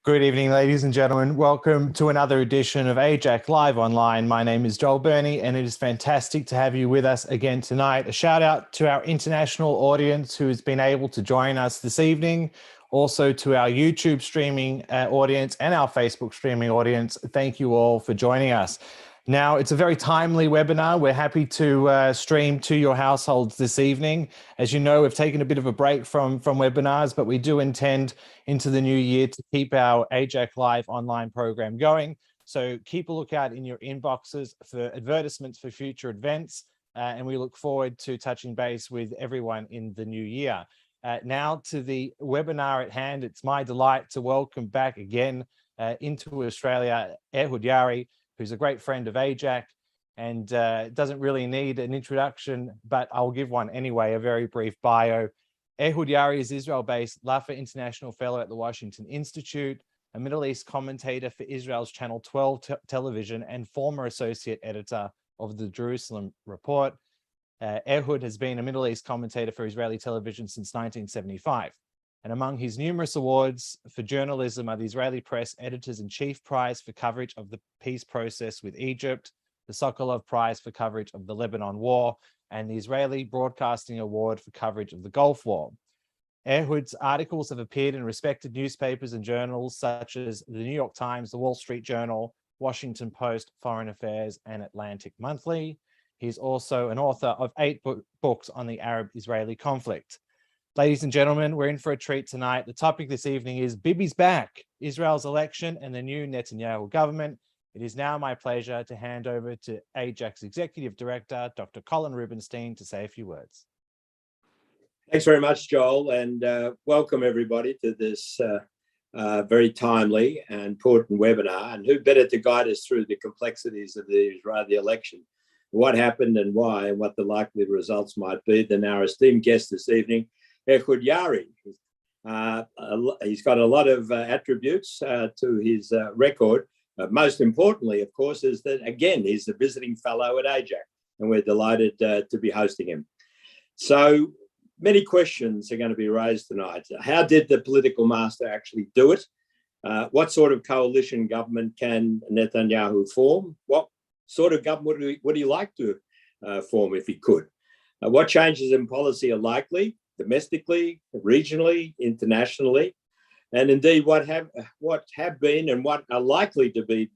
Good evening, ladies and gentlemen. Welcome to another edition of AIJAC Live Online. My name is Joel Burney, and it is fantastic to have you with us again tonight. A shout out to our international audience who has been able to join us this evening. Also to our YouTube streaming audience and our Facebook streaming audience. Thank you all for joining us. Now, it's a very timely webinar. We're happy to stream to your households this evening. As you know, we've taken a bit of a break from webinars, but we do intend into the new year to keep our AIJAC Live online program going. So keep a lookout in your inboxes for advertisements for future events, and we look forward to touching base with everyone in the new year. Now to the webinar at hand, it's my delight to welcome back again into Australia, Ehud Ya'ari, who's a great friend of AIJAC and doesn't really need an introduction, but I'll give one anyway, a very brief bio. Ehud Ya'ari is Israel-based Lafer International Fellow at the Washington Institute, a Middle East commentator for Israel's Channel 12 television and former associate editor of the Jerusalem Report. Ehud has been a Middle East commentator for Israeli television since 1975. And among his numerous awards for journalism are the Israeli Press Editors-in-Chief Prize for coverage of the peace process with Egypt, the Sokolov Prize for coverage of the Lebanon War, and the Israeli Broadcasting Award for coverage of the Gulf War. Ehud's articles have appeared in respected newspapers and journals such as the New York Times, the Wall Street Journal, Washington Post, Foreign Affairs, and Atlantic Monthly. He's also an author of 8 books on the Arab-Israeli conflict. Ladies and gentlemen, we're in for a treat tonight. The topic this evening is Bibi's back, Israel's election and the new Netanyahu government. It is now my pleasure to hand over to AIJAC's Executive Director, Dr. Colin Rubenstein, to say a few words. Thanks very much, Joel, and welcome everybody to this very timely and important webinar. And who better to guide us through the complexities of the Israeli election, what happened and why, and what the likely results might be than our esteemed guest this evening, Ehud Ya'ari. He's got a lot of attributes to his record. Most importantly, of course, is that, again, he's a visiting fellow at AIJAC, and we're delighted to be hosting him. So many questions are going to be raised tonight. How did the political master actually do it? What sort of coalition government can Netanyahu form? What sort of government would he like to form if he could? What changes in policy are likely? Domestically, regionally, internationally, and indeed what have been and what are likely to be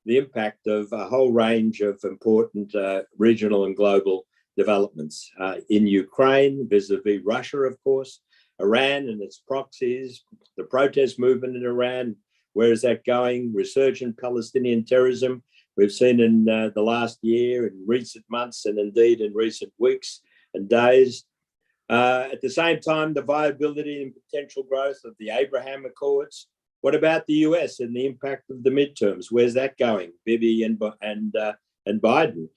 the impact of a whole range of important regional and global developments in Ukraine, vis-a-vis Russia, of course, Iran and its proxies, the protest movement in Iran, where is that going? Resurgent Palestinian terrorism we've seen in the last year, in recent months, and indeed in recent weeks and days. At the same time, the viability and potential growth of the Abraham Accords. What about the US and the impact of the midterms? Where's that going? Bibi and Biden.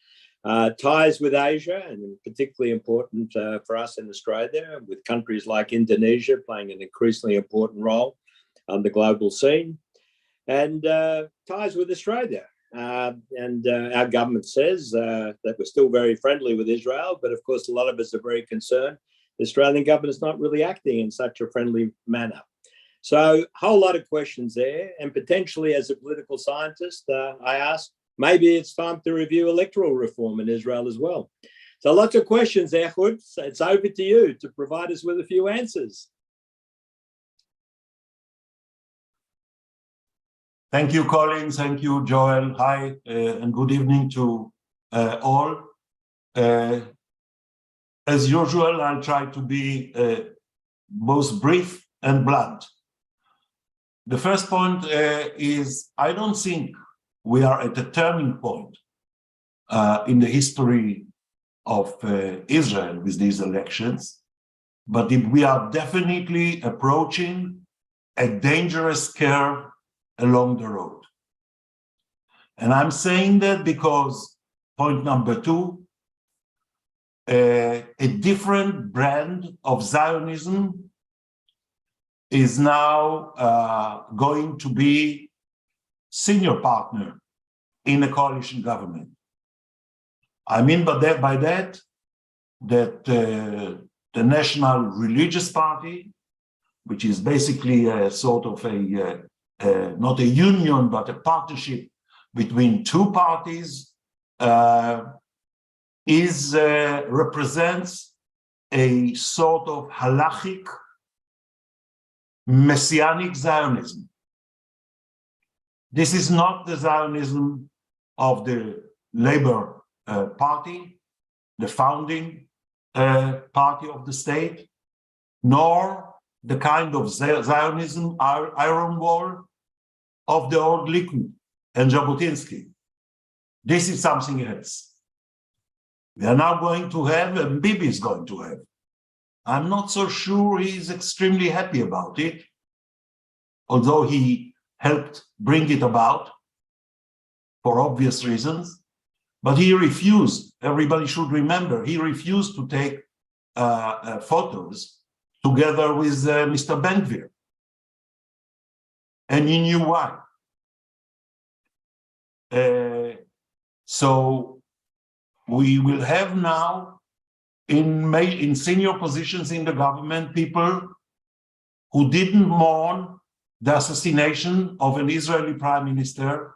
Ties with Asia, and particularly important for us in Australia, with countries like Indonesia playing an increasingly important role on the global scene. And ties with Australia. Our government says that we're still very friendly with Israel, but of course, a lot of us are very concerned the Australian government is not really acting in such a friendly manner. So a whole lot of questions there. And potentially as a political scientist, I ask, maybe it's time to review electoral reform in Israel as well. So lots of questions, Ehud. So it's over to you to provide us with a few answers. Thank you, Colin. Thank you, Joel. Hi, and good evening to all. As usual, I'll try to be both brief and blunt. The first point is, I don't think we are at a turning point in the history of Israel with these elections, but we are definitely approaching a dangerous curve along the road. And I'm saying that because, point number 2, a different brand of Zionism is now going to be senior partner in a coalition government. I mean by that the National Religious Party, which is basically a sort of a not a union, but a partnership between two parties, represents a sort of halachic messianic Zionism. This is not the Zionism of the Labour Party, the founding party of the state, nor the kind of Zionism, iron wall, of the old Likud and Jabotinsky. This is something else. We are now going to have, and Bibi is going to have. I'm not so sure he's extremely happy about it, although he helped bring it about for obvious reasons. But he refused, everybody should remember, he refused to take photos together with Mr. Ben-Gvir. And he knew why. So we will have now in senior positions in the government people who didn't mourn the assassination of an Israeli prime minister,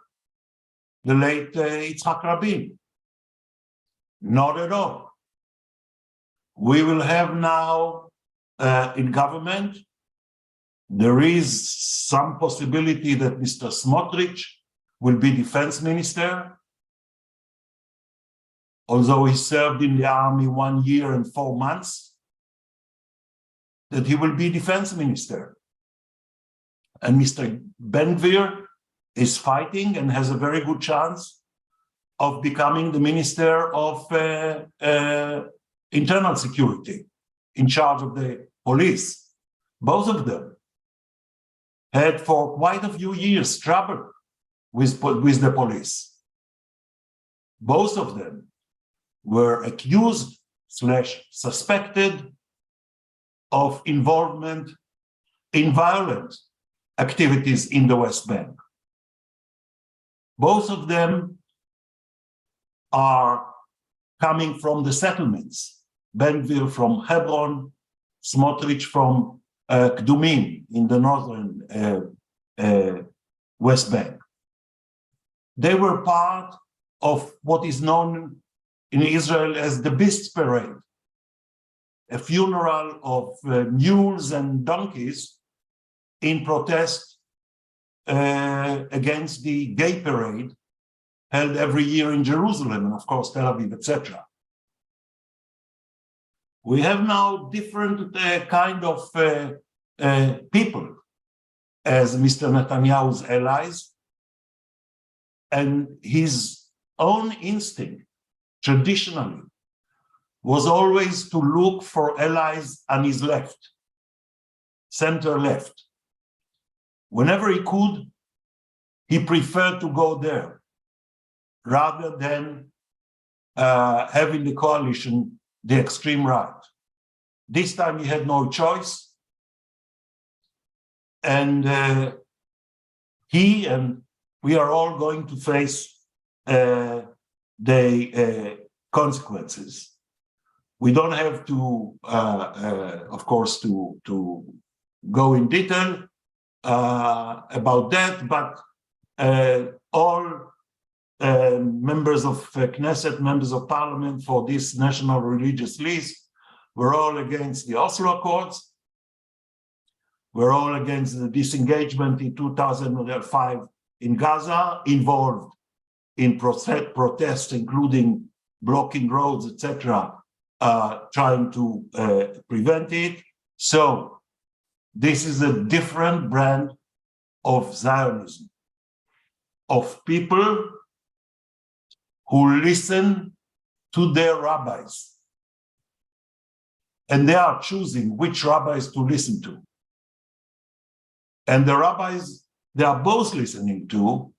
the late Yitzhak Rabin. Not at all. We will have now in government, there is some possibility that Mr. Smotrich will be defense minister, although he served in the army 1 year and 4 months, that he will be defense minister. And Mr. Ben-Gvir is fighting and has a very good chance of becoming the minister of internal security, in charge of the police. Both of them had for quite a few years trouble with the police. Both of them were accused / suspected of involvement in violent activities in the West Bank. Both of them are coming from the settlements. Ben-Gvir from Hebron, Smotrich from Kdumim in the northern West Bank. They were part of what is known in Israel as the Beast Parade, a funeral of mules and donkeys in protest against the gay parade held every year in Jerusalem and of course Tel Aviv, etc. We have now different kind of people as Mr. Netanyahu's allies, and his own instinct traditionally was always to look for allies on his left, center left. Whenever he could, he preferred to go there rather than having the coalition the extreme right. This time he had no choice, and he and we are all going to face the consequences. We don't have to, of course, to go in detail about that, but all members of Knesset, members of parliament for this national religious list, we're all against the Oslo Accords. We're all against the disengagement in 2005 in Gaza, involved in protests, including blocking roads, etc., trying to prevent it. So this is a different brand of Zionism, of people who listen to their rabbis. And they are choosing which rabbis to listen to. And the rabbis they are both listening to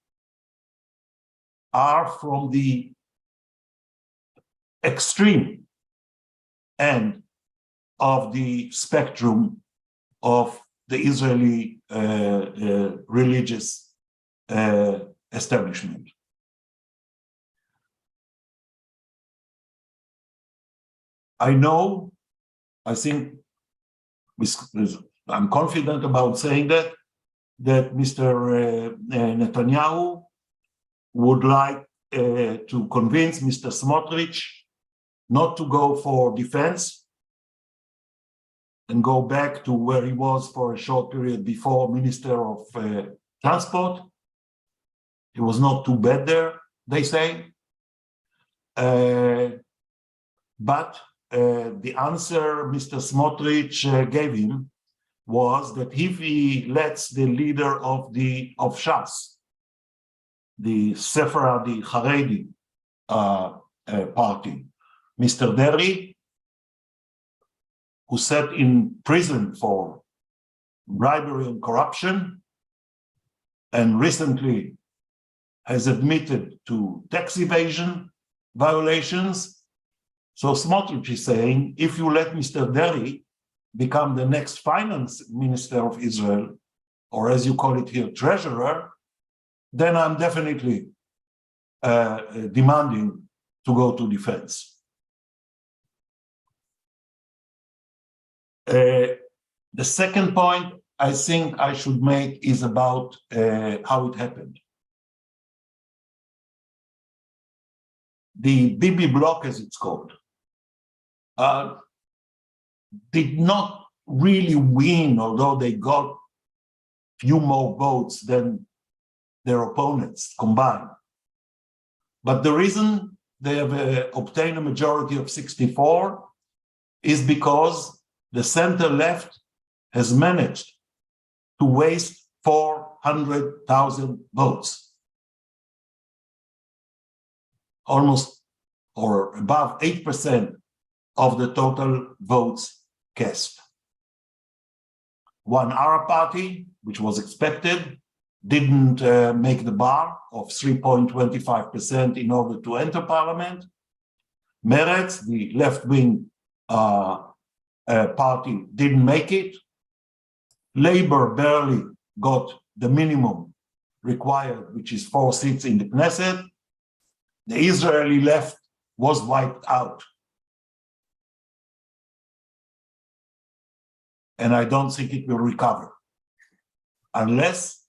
are from the extreme end of the spectrum of the Israeli religious establishment. I think I'm confident about saying that that Mr. Netanyahu would like to convince Mr. Smotrich not to go for defense and go back to where he was for a short period before Minister of Transport. It was not too bad there, they say. But the answer Mr. Smotrich gave him was that if he lets the leader of Shas, the Sephardi Haredi party, Mr. Deri, who sat in prison for bribery and corruption, and recently has admitted to tax evasion violations. So Smotrich is saying, if you let Mr. Deri become the next finance minister of Israel, or as you call it here, treasurer, then I'm definitely demanding to go to defense. The second point I think I should make is about how it happened. The Bibi bloc, as it's called, did not really win, although they got few more votes than their opponents combined. But the reason they have obtained a majority of 64 is because the center-left has managed to waste 400,000 votes. Almost or above 8% of the total votes cast. One Arab party, which was expected, didn't make the bar of 3.25% in order to enter parliament. Meretz, the left-wing party, didn't make it. Labor barely got the minimum required, which is 4 seats in the Knesset. The Israeli left was wiped out. And I don't think it will recover unless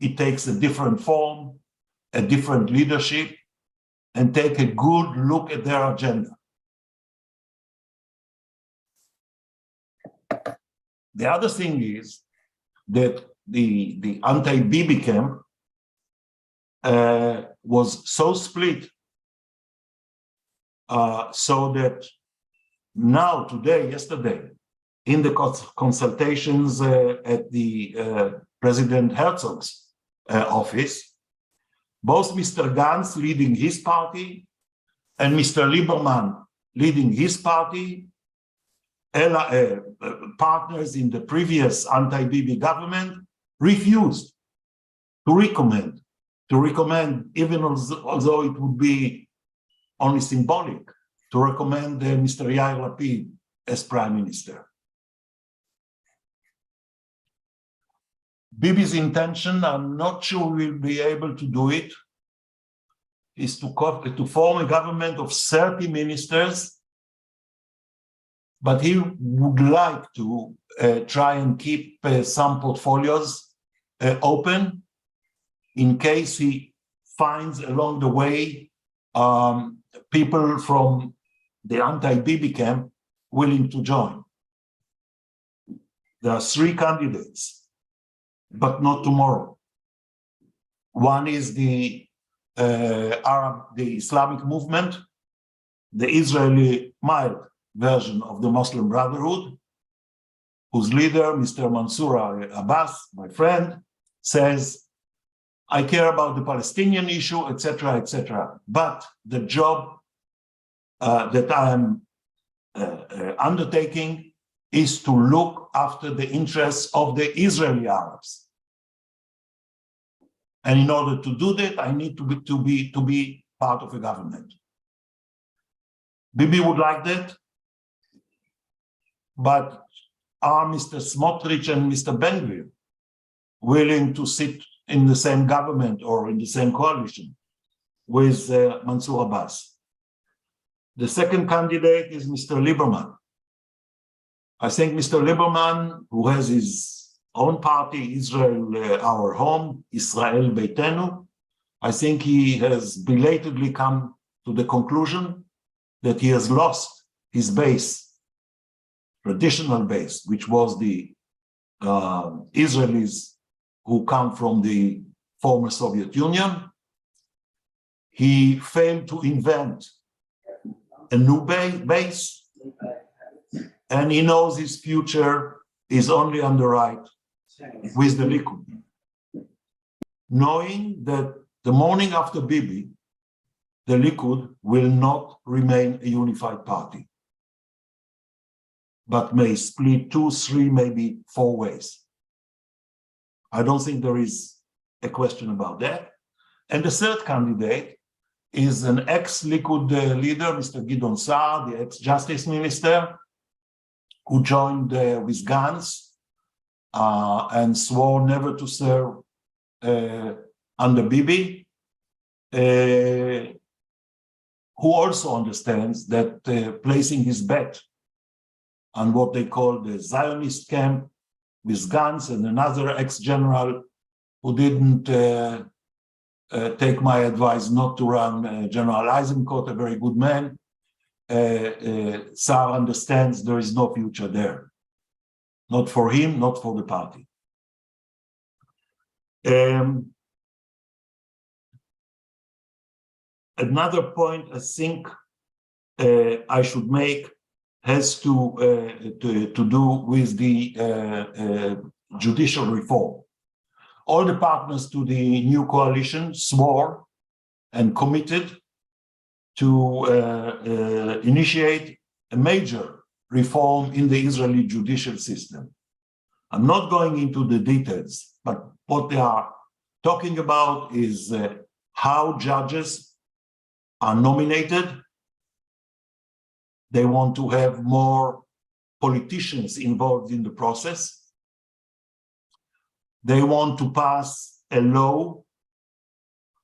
it takes a different form, a different leadership, and take a good look at their agenda. The other thing is that the anti-Bibi camp was so split so that now, today, yesterday, in the consultations at the President Herzog's office, both Mr. Gantz leading his party and Mr. Lieberman leading his party, partners in the previous anti-Bibi government, refused to recommend, even although it would be only symbolic, to recommend Mr. Yair Lapid as prime minister. Bibi's intention, I'm not sure we'll be able to do it, is to form a government of 30 ministers, but he would like to try and keep some portfolios open in case he finds along the way people from the anti-Bibi camp willing to join. There are 3 candidates, but not tomorrow. One is the Islamic movement, the Israeli mild version of the Muslim Brotherhood, whose leader, Mr. Mansour Abbas, my friend, says, I care about the Palestinian issue, etc., etc. But the job that I am undertaking is to look after the interests of the Israeli Arabs. And in order to do that, I need to be part of a government. Bibi would like that, but are Mr. Smotrich and Mr. Ben-Gvir willing to sit in the same government or in the same coalition with Mansour Abbas? The second candidate is Mr. Lieberman. I think Mr. Lieberman, who has his own party, Israel, Our Home, Israel Beitenu. I think he has belatedly come to the conclusion that he has lost his base, traditional base, which was the Israelis who come from the former Soviet Union. He failed to invent a new base, and he knows his future is only on the right with the Likud, knowing that the morning after Bibi, the Likud will not remain a unified party, but may split 2, 3, maybe 4 ways. I don't think there is a question about that. And the third candidate is an ex-Likud leader, Mr. Gideon Saar, the ex-justice minister, who joined with Gantz and swore never to serve under Bibi, who also understands that placing his bet on what they call the Zionist camp with Gantz and another ex-general who didn't take my advice not to run, General Eisenkot, a very good man. Saar understands there is no future there. Not for him, not for the party. Another point I think I should make has to do with the judicial reform. All the partners to the new coalition swore and committed to initiate a major reform in the Israeli judicial system. I'm not going into the details, but what they are talking about is how judges are nominated. They want to have more politicians involved in the process. They want to pass a law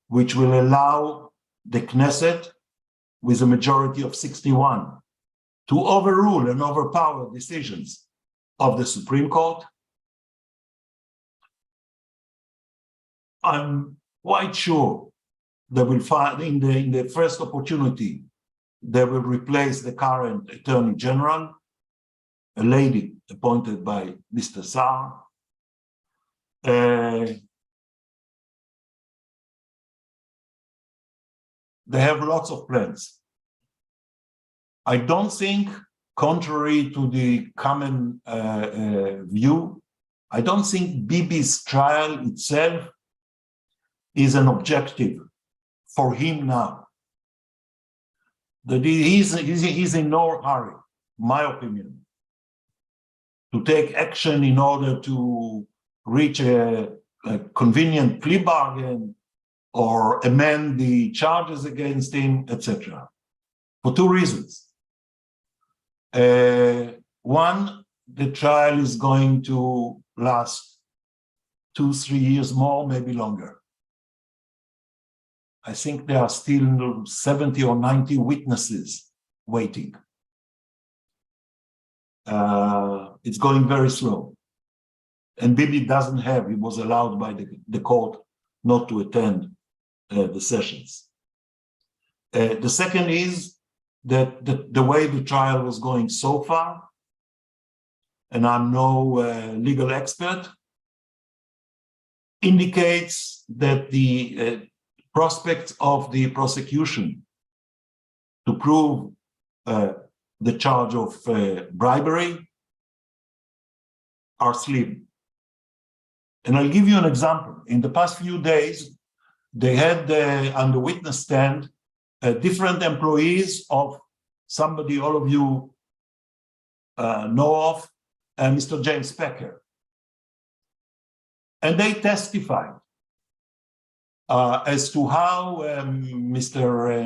which will allow the Knesset, with a majority of 61, to overrule and overpower decisions of the Supreme Court. I'm quite sure they will find in the first opportunity, they will replace the current Attorney General, a lady appointed by Mr. Saar. They have lots of plans. I don't think, contrary to the common view, I don't think Bibi's trial itself is an objective for him now. That he's in no hurry, my opinion, to take action in order to reach a convenient plea bargain or amend the charges against him, etc. For 2 reasons. One, the trial is going to last 2, 3 years more, maybe longer. I think there are still 70 or 90 witnesses waiting. It's going very slow. And Bibi doesn't have, he was allowed by the court not to attend the sessions. The second is that the way the trial was going so far, and I'm no legal expert, indicates that the prospects of the prosecution to prove the charge of bribery are slim. And I'll give you an example. In the past few days, they had on the witness stand different employees of somebody all of you know of, Mr. James Packer. And they testified as to how Mr.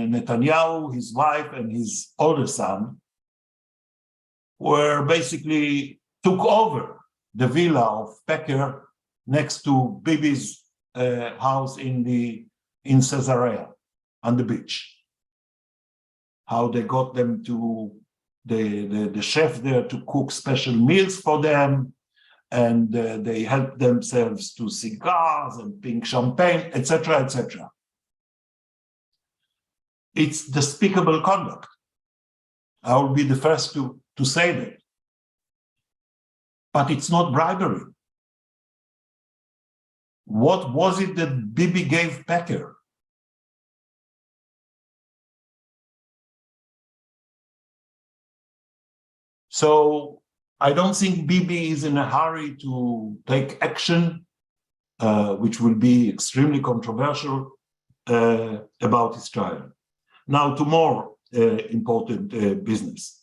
Netanyahu, his wife, and his older son were basically took over the villa of Packer next to Bibi's house in Caesarea on the beach. How they got them to the chef there to cook special meals for them, and they help themselves to cigars and pink champagne, etc., etc. It's despicable conduct. I will be the first to say that. But it's not bribery. What was it that Bibi gave Pecker? So I don't think Bibi is in a hurry to take action, which will be extremely controversial about his trial. Now to more important business.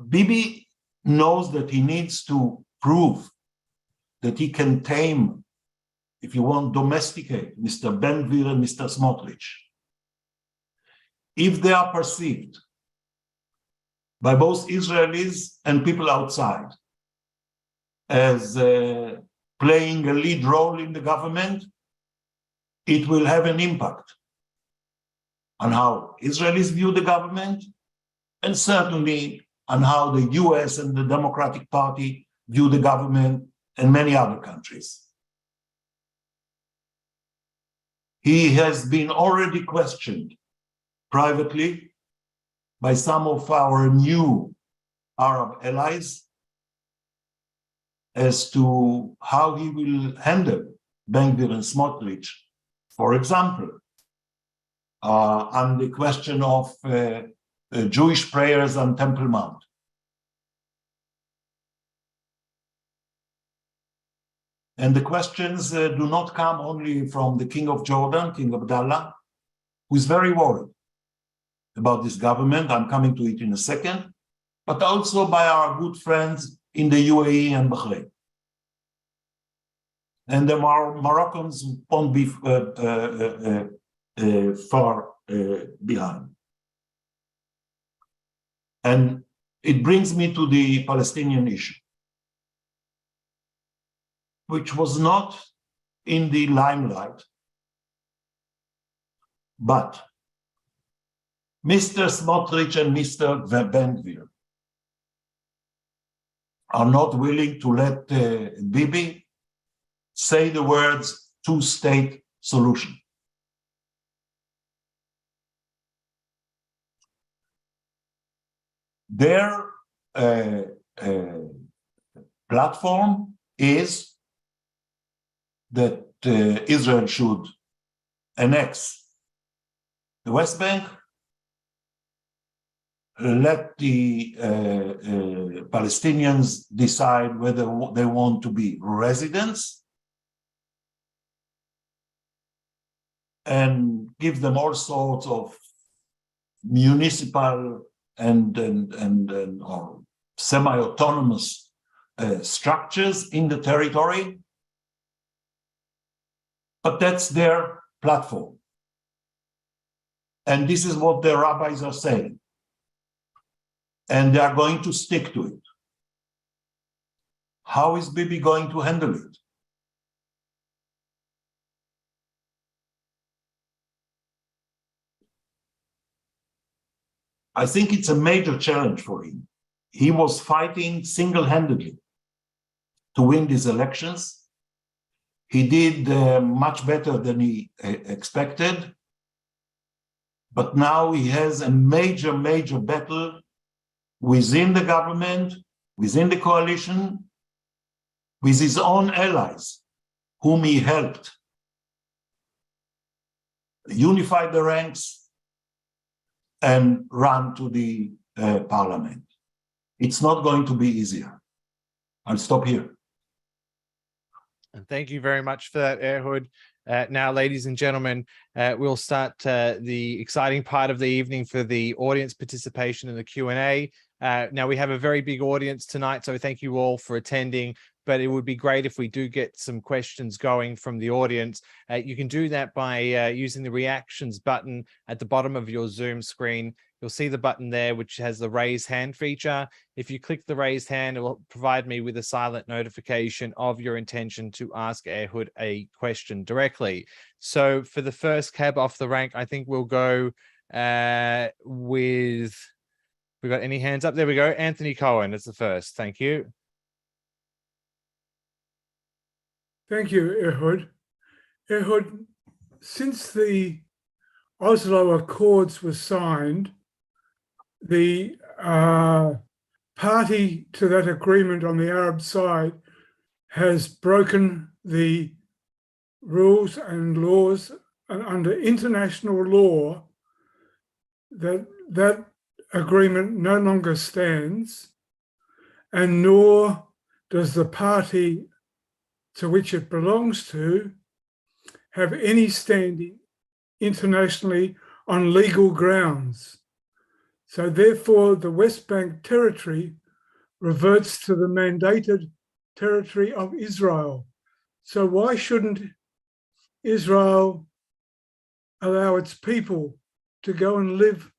Bibi knows that he needs to prove that he can tame, if you want, domesticate Mr. Ben-Gvir and Mr. Smotrich. If they are perceived by both Israelis and people outside as playing a lead role in the government, it will have an impact on how Israelis view the government, and certainly on how the US and the Democratic Party view the government and many other countries. He has been already questioned privately by some of our new Arab allies as to how he will handle Ben-Gvir and Smotrich, for example, on the question of Jewish prayers on Temple Mount. And the questions do not come only from the King of Jordan, King Abdullah, who is very worried about this government. I'm coming to it in a second, but also by our good friends in the UAE and Bahrain. And the Moroccans won't be far behind. And it brings me to the Palestinian issue, which was not in the limelight, but Mr. Smotrich and Mr. Ben-Gvir are not willing to let Bibi say the words two-state solution. Their platform is that Israel should annex the West Bank, let the Palestinians decide whether they want to be residents, and give them all sorts of municipal and or semi-autonomous structures in the territory. But that's their platform. And this is what the rabbis are saying. And they are going to stick to it. How is Bibi going to handle it? I think it's a major challenge for him. He was fighting single-handedly to win these elections. He did much better than he expected. But now he has a major, major battle within the government, within the coalition, with his own allies, whom he helped unify the ranks and run to the parliament. It's not going to be easier. I'll stop here. And thank you very much for that, Ehud. Now, ladies and gentlemen, we'll start the exciting part of the evening for the audience participation in the Q&A. Now, we have a very big audience tonight, so thank you all for attending. But it would be great if we do get some questions going from the audience. You can do that by using the reactions button at the bottom of your Zoom screen. You'll see the button there, which has the raise hand feature. If you click the raised hand, it will provide me with a silent notification of your intention to ask Ehud a question directly. So for the first cab off the rank, I think we'll go with, we got any hands up? There we go. Anthony Cohen is the first. Thank you. Thank you, Ehud. Ehud, since the Oslo Accords were signed, the party to that agreement on the Arab side has broken the rules and laws, and under international law, that agreement no longer stands, and nor does the party to which it belongs to have any standing internationally on legal grounds. So therefore, the West Bank territory reverts to the mandated territory of Israel. So why shouldn't Israel allow its people to go and live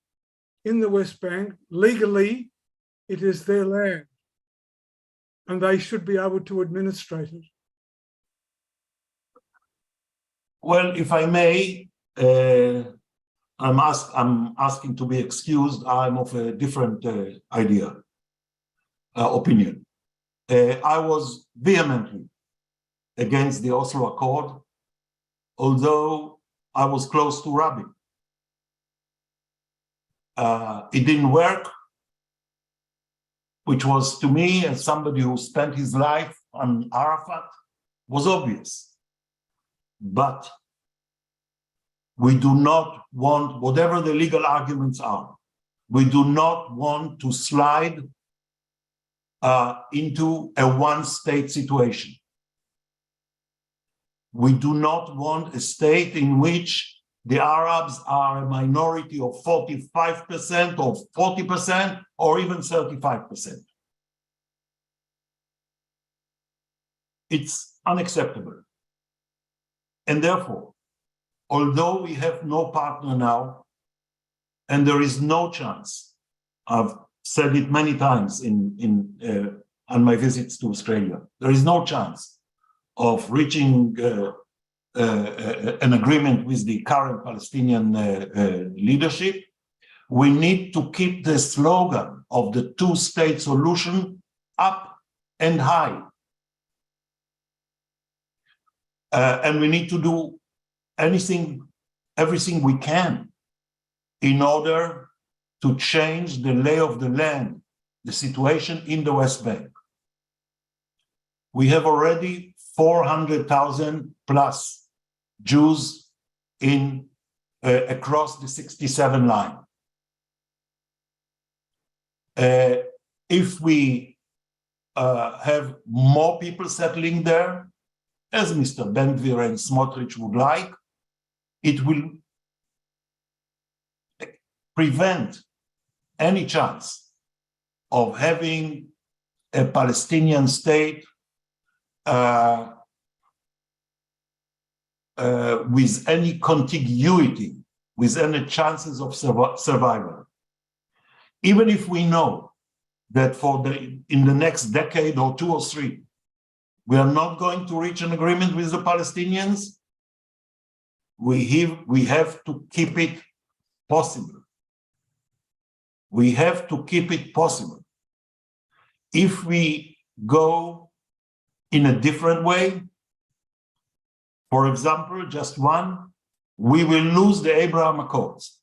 in the West Bank? Legally, it is their land, and they should be able to administrate it. Well, if I may, I'm asking to be excused. I'm of a different opinion. I was vehemently against the Oslo Accord, although I was close to Rabin. It didn't work, which was, to me, as somebody who spent his life on Arafat, was obvious. But we do not want, whatever the legal arguments are, we do not want to slide into a one-state situation. We do not want a state in which the Arabs are a minority of 45% or 40% or even 35%. It's unacceptable. And therefore, although we have no partner now, and there is no chance, I've said it many times on my visits to Australia, there is no chance of reaching an agreement with the current Palestinian leadership. We need to keep the slogan of the two-state solution up and high. And we need to do everything we can in order to change the lay of the land, the situation in the West Bank. We have already 400,000 plus Jews across the 67 line. If we have more people settling there, as Mr. Ben-Gvir and Smotrich would like, it will prevent any chance of having a Palestinian state with any contiguity, with any chances of survival. Even if we know that in the next decade or 2 or 3, we are not going to reach an agreement with the Palestinians, we have to keep it possible. We have to keep it possible. If we go in a different way, for example, just one, we will lose the Abraham Accords.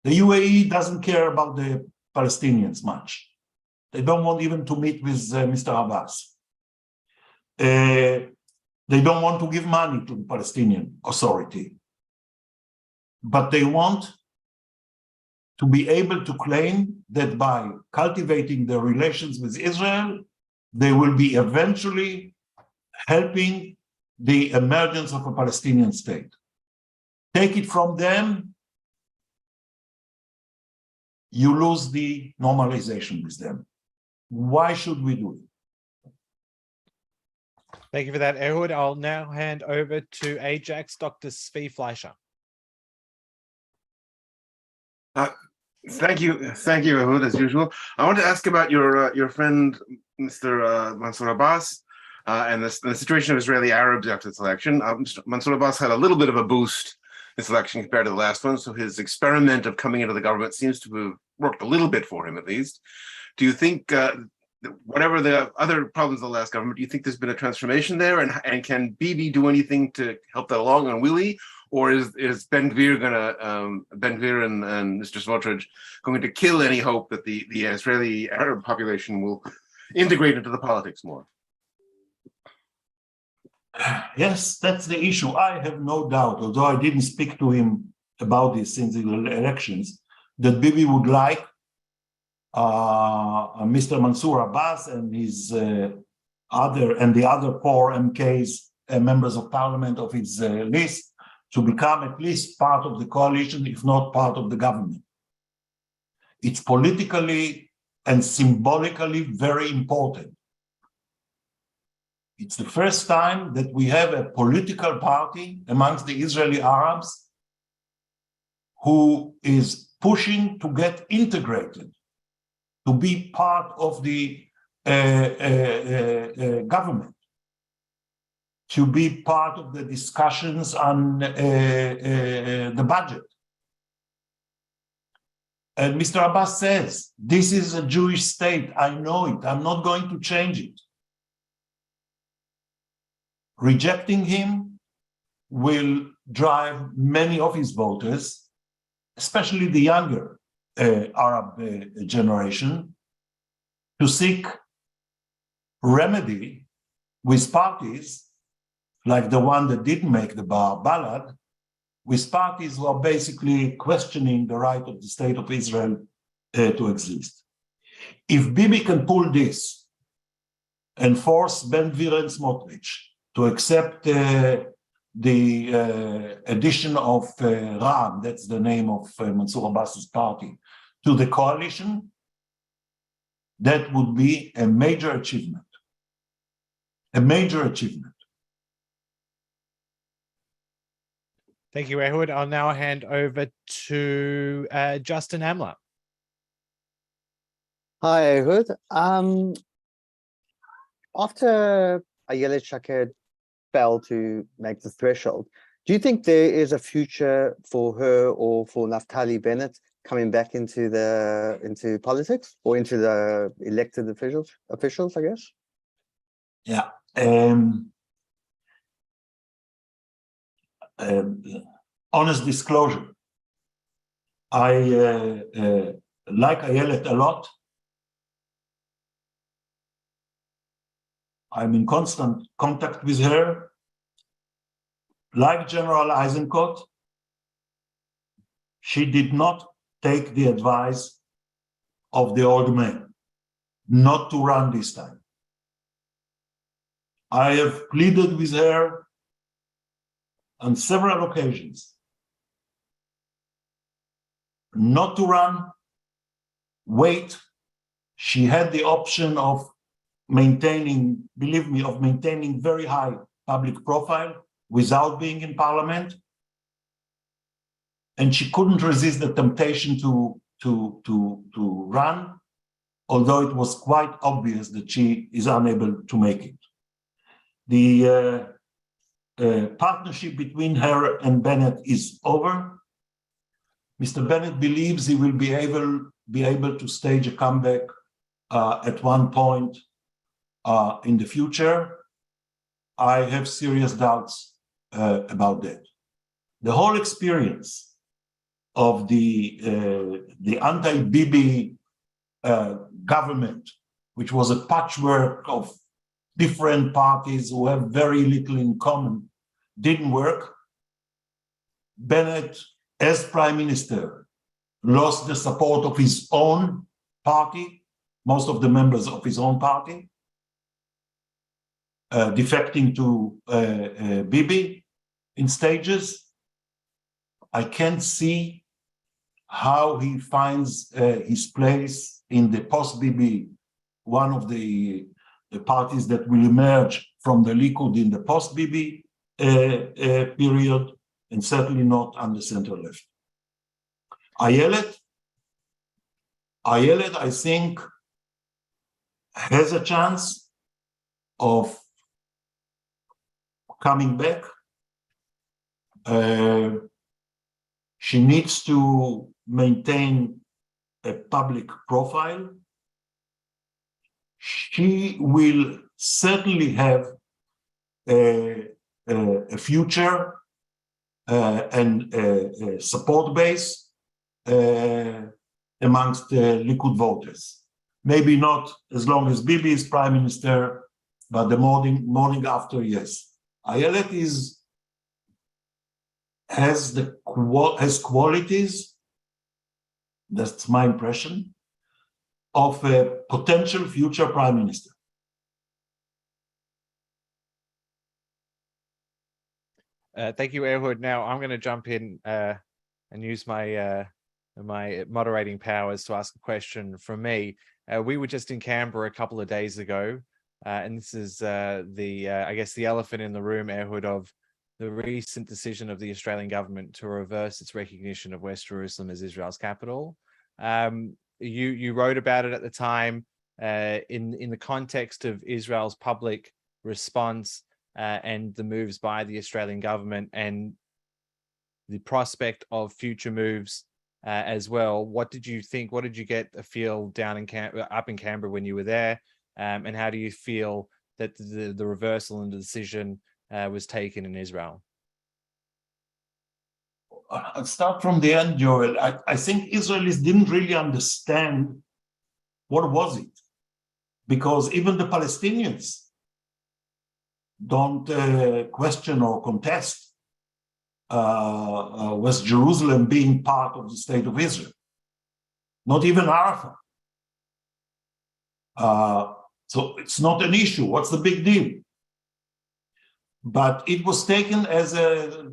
The UAE doesn't care about the Palestinians much. They don't want even to meet with Mr. Abbas. They don't want to give money to the Palestinian Authority. But they want to be able to claim that by cultivating their relations with Israel, they will be eventually helping the emergence of a Palestinian state. Take it from them, you lose the normalization with them. Why should we do it? Thank you for that, Ehud. I'll now hand over to AIJAC's Dr. Zvi Fleischer. Thank you, Ehud, as usual. I want to ask about your friend, Mr. Mansour Abbas, and the situation of Israeli Arabs after this election. Mansour Abbas had a little bit of a boost this election compared to the last one, so his experiment of coming into the government seems to have worked a little bit for him, at least. Do you think whatever the other problems of the last government, do you think there's been a transformation there? And can Bibi do anything to help that along, and will he? Or is Ben-Gvir Ben-Gvir and Mr. Smotrich going to kill any hope that the Israeli Arab population will integrate into the politics more? Yes, that's the issue. I have no doubt, although I didn't speak to him about this since the elections, that Bibi would like Mr. Mansour Abbas and his the other four MKs, members of parliament of his list, to become at least part of the coalition, if not part of the government. It's politically and symbolically very important. It's the first time that we have a political party amongst the Israeli Arabs who is pushing to get integrated, to be part of the government, to be part of the discussions on the budget. And Mr. Abbas says, this is a Jewish state, I know it, I'm not going to change it. Rejecting him will drive many of his voters, especially the younger Arab generation, to seek remedy with parties like the one that didn't make the bar, Balad, with parties who are basically questioning the right of the state of Israel to exist. If Bibi can pull this and force Ben-Gvir and Smotrich to accept the addition of Ra'am, that's the name of Mansour Abbas's party, to the coalition, that would be a major achievement. A major achievement. Thank you, Ehud. I'll now hand over to Justin Amler. Hi, Ehud. After Ayelet Shaked fell to make the threshold, do you think there is a future for her or for Naftali Bennett coming back into politics or into the elected officials, I guess? Yeah. Honest disclosure, I like Ayelet a lot. I'm in constant contact with her. Like General Eisenkot, she did not take the advice of the old man not to run this time. I have pleaded with her on several occasions not to run, wait. She had the option of maintaining, believe me, of maintaining very high public profile without being in parliament. And she couldn't resist the temptation to run, although it was quite obvious that she is unable to make it. The partnership between her and Bennett is over. Mr. Bennett believes he will be able to stage a comeback at one point in the future. I have serious doubts about that. The whole experience of the anti-Bibi government, which was a patchwork of different parties who have very little in common, didn't work. Bennett, as prime minister, lost the support of his own party, most of the members of his own party, defecting to Bibi in stages. I can't see how he finds his place in the post-Bibi, one of the parties that will emerge from the Likud in the post-Bibi period, and certainly not on the center left. Ayelet, I think, has a chance of coming back. She needs to maintain a public profile. she will certainly have a future and a support base amongst the Likud voters. Maybe not as long as Bibi is prime minister, but the morning after, yes. Ayelet has qualities, that's my impression, of a potential future prime minister. Thank you, Ehud. Now I'm going to jump in and use my my moderating powers to ask a question from me. We were just in Canberra a couple of days ago, and this is I guess the elephant in the room, Ehud, of the recent decision of the Australian government to reverse its recognition of West Jerusalem as Israel's capital. You wrote about it at the time in the context of Israel's public response and the moves by the Australian government and the prospect of future moves as well. What did you think? What did you get a feel down in up in Canberra when you were there? And how do you feel that the reversal and the decision was taken in Israel? I'll start from the end, Joel. I think Israelis didn't really understand what was it, because even the Palestinians don't question or contest West Jerusalem being part of the state of Israel. Not even Arafat. So it's not an issue. What's the big deal? But it was taken as a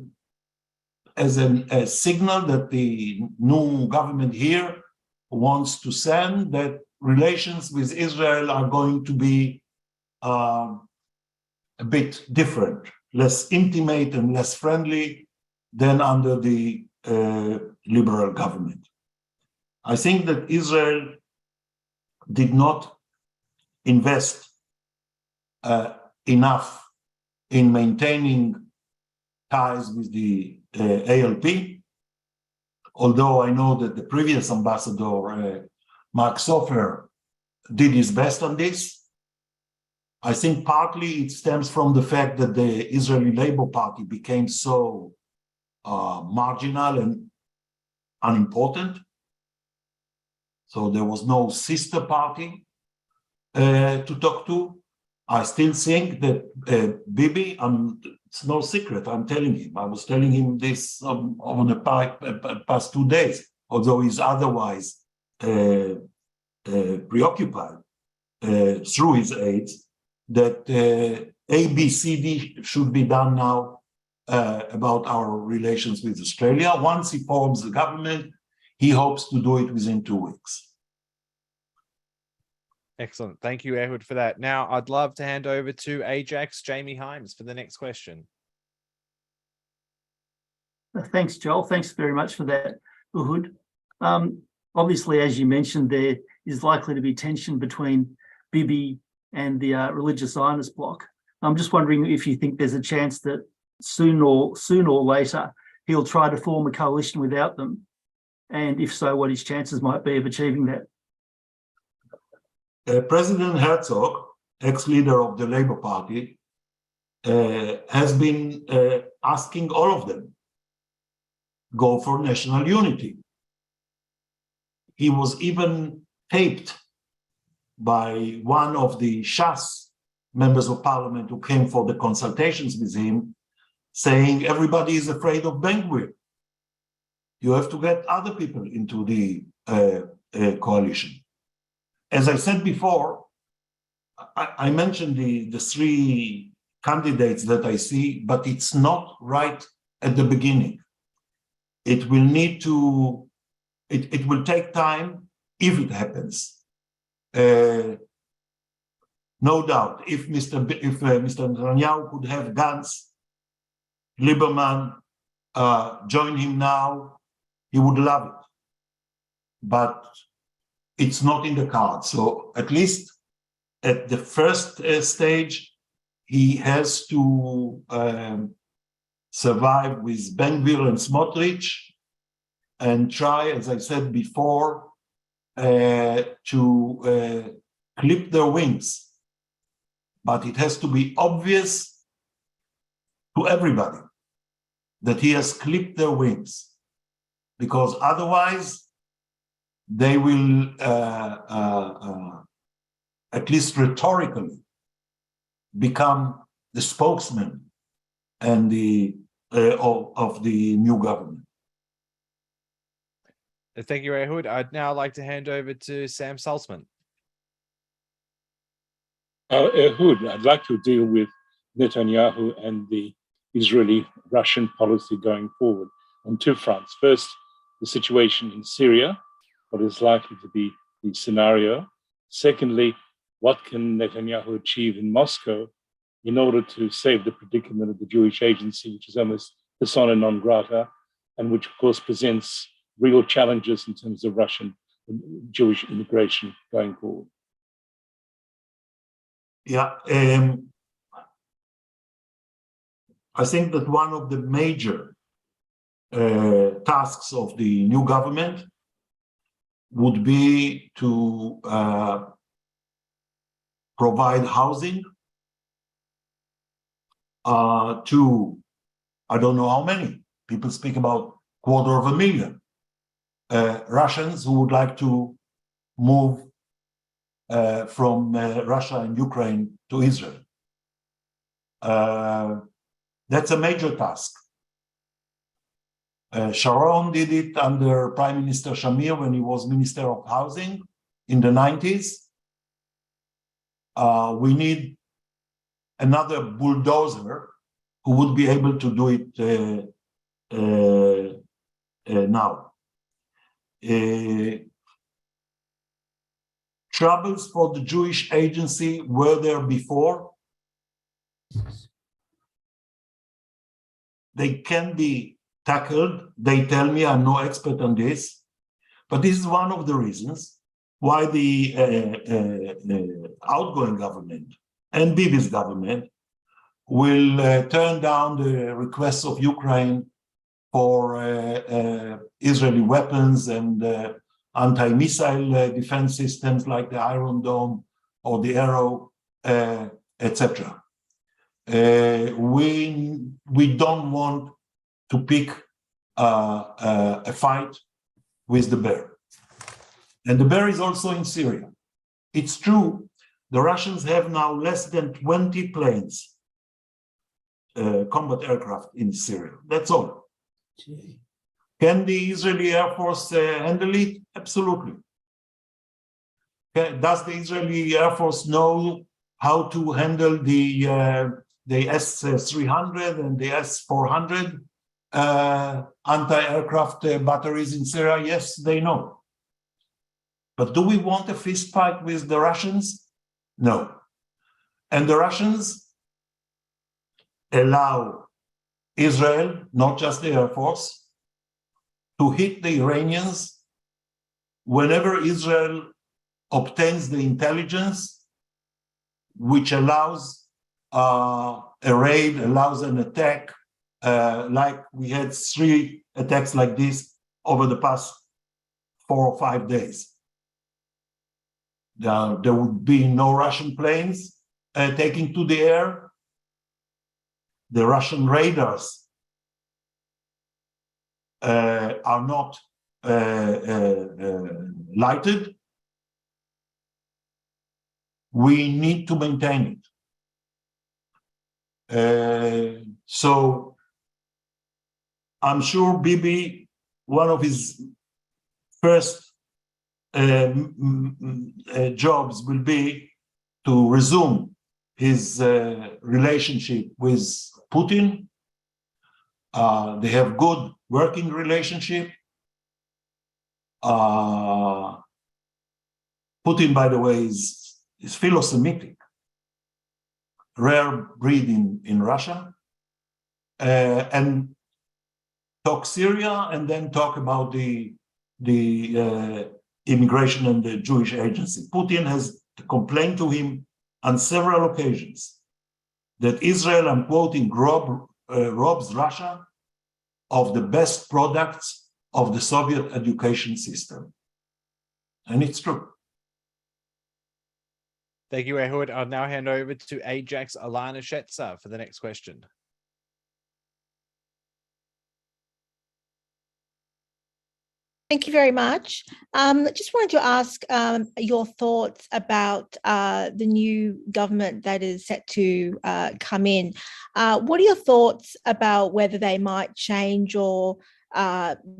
signal that the new government here wants to send, that relations with Israel are going to be a bit different, less intimate and less friendly than under the liberal government. I think that Israel did not invest enough in maintaining ties with the ALP, although I know that the previous ambassador, Mark Sofer, did his best on this. I think partly it stems from the fact that the Israeli Labour Party became so marginal and unimportant. So there was no sister party to talk to. I still think that Bibi, it's no secret, I'm telling him. I was telling him this over the past 2 days, although he's otherwise preoccupied through his aides, that A, B, C, D should be done now about our relations with Australia. Once he forms the government, he hopes to do it within 2 weeks. Excellent. Thank you, Ehud, for that. Now, I'd love to hand over to AIJAC's Jamie Hymes for the next question. Thanks, Joel. Thanks very much for that, Ehud. Obviously, as you mentioned, there is likely to be tension between Bibi and the religious Zionist bloc. I'm just wondering if you think there's a chance that soon or later he'll try to form a coalition without them, and if so, what his chances might be of achieving that. President Herzog, ex-leader of the Labour Party, has been asking all of them, go for national unity. He was even taped by one of the Shas members of parliament who came for the consultations with him, saying everybody is afraid of Ben-Gvir. You have to get other people into the coalition. As I said before, I mentioned the 3 candidates that I see, but it's not right at the beginning. It will need to, it will take time if it happens. No doubt, if Mr. Netanyahu could have Gantz, Lieberman join him now, he would love it. But it's not in the cards. So at least at the first stage, he has to survive with Ben-Gvir and Smotrich and try, as I said before, to clip their wings, but it has to be obvious to everybody that he has clipped their wings, because otherwise they will, at least rhetorically, become the spokesman and of the new government. Thank you, Ehud. I'd now like to hand over to Sam Salzman. Ehud, I'd like to deal with Netanyahu and the Israeli-Russian policy going forward on two fronts. First, the situation in Syria, what is likely to be the scenario. Secondly, what can Netanyahu achieve in Moscow in order to save the predicament of the Jewish agency, which is almost persona non grata, and which, of course, presents real challenges in terms of Russian Jewish immigration going forward. Yeah, I think that one of the major tasks of the new government would be to provide housing to, I don't know how many, people speak about 250,000 Russians who would like to move from Russia and Ukraine to Israel. That's a major task. Sharon did it under Prime Minister Shamir when he was Minister of Housing in the 90s. We need another bulldozer who would be able to do it now. Troubles for the Jewish agency were there before. They can be tackled. They tell me, I'm no expert on this, but this is one of the reasons why the outgoing government and Bibi's government will turn down the requests of Ukraine for Israeli weapons and anti-missile defense systems like the Iron Dome or the Arrow, etc. We don't want to pick a fight with the bear. And the bear is also in Syria. It's true, the Russians have now less than 20 planes, combat aircraft in Syria. That's all. Gee. Can the Israeli Air Force handle it? Absolutely. Does the Israeli Air Force know how to handle the S-300 and the S-400 anti-aircraft batteries in Syria? Yes, they know. But do we want a fist fight with the Russians? No. And the Russians allow Israel, not just the Air Force, to hit the Iranians whenever Israel obtains the intelligence which allows a raid, allows an attack, like we had 3 attacks like this over the past 4 or 5 days. There would be no Russian planes taking to the air. The Russian radars are not lighted. We need to maintain it. So I'm sure Bibi, one of his first jobs will be to resume his relationship with Putin. They have good working relationship. Putin, by the way, is philo-Semitic, rare breed in Russia, and talk Syria and then talk about the immigration and the Jewish agency. Putin has complained to him on several occasions that Israel, I'm quoting, robs Russia of the best products of the Soviet education system. And it's true. Thank you, Ehud. I'll now hand over to AIJAC's Alana Shetzer for the next question. Thank you very much. Just wanted to ask your thoughts about the new government that is set to come in. What are your thoughts about whether they might change or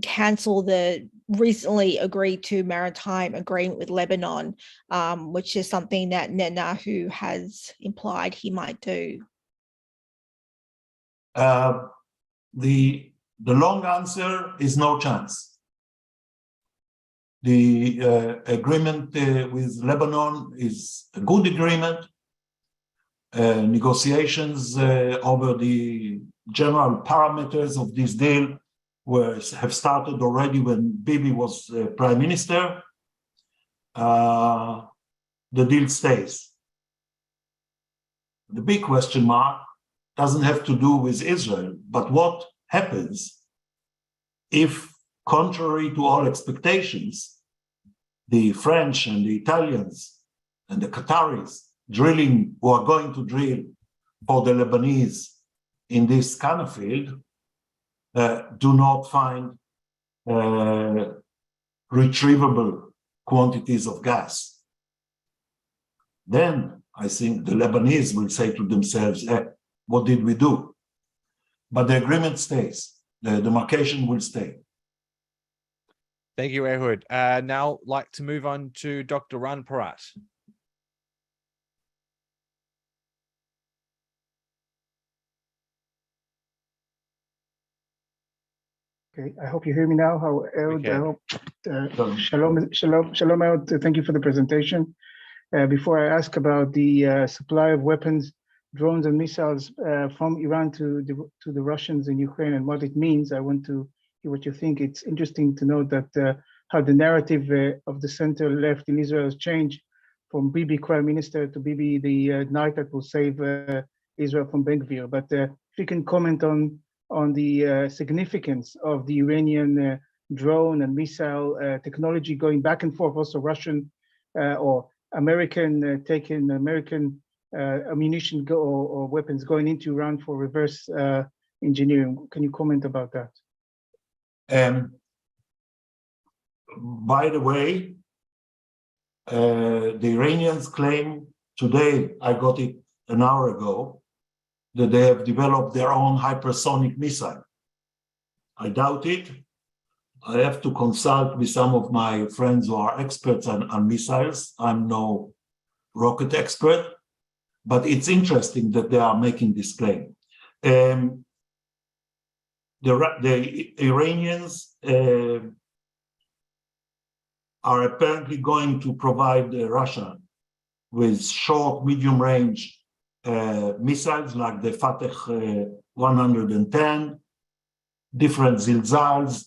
cancel the recently agreed to maritime agreement with Lebanon, which is something that Netanyahu has implied he might do? The long answer is no chance. The agreement with Lebanon is a good agreement. Negotiations over the general parameters of this deal have started already when Bibi was prime minister. The deal stays. The big question mark doesn't have to do with Israel, but what happens if, contrary to all expectations, the French and the Italians and the Qataris who are going to drill for the Lebanese in this kind of field, do not find retrievable quantities of gas. Then I think the Lebanese will say to themselves, what did we do? But the agreement stays. The demarcation will stay. Thank you, Ehud. Now I'd like to move on to Dr. Ran Porat. Okay, I hope you hear me now. Shalom, Ehud. Thank you for the presentation. Before I ask about the supply of weapons, drones and missiles from Iran to the Russians in Ukraine and what it means, I want to hear what you think. It's interesting to note that how the narrative of the center left in Israel has changed from Bibi prime minister to Bibi the knight that will save Israel from Ben Gvir. But if you can comment on the significance of the Iranian drone and missile technology going back and forth, also Russian or American taking American ammunition or weapons going into Iran for reverse engineering. Can you comment about that? By the way, the Iranians claim today, I got it an hour ago, that they have developed their own hypersonic missile. I doubt it. I have to consult with some of my friends who are experts on missiles. I'm no rocket expert, but it's interesting that they are making this claim. The Iranians are apparently going to provide Russia with short, medium-range missiles like the Fateh 110, different Zilzals.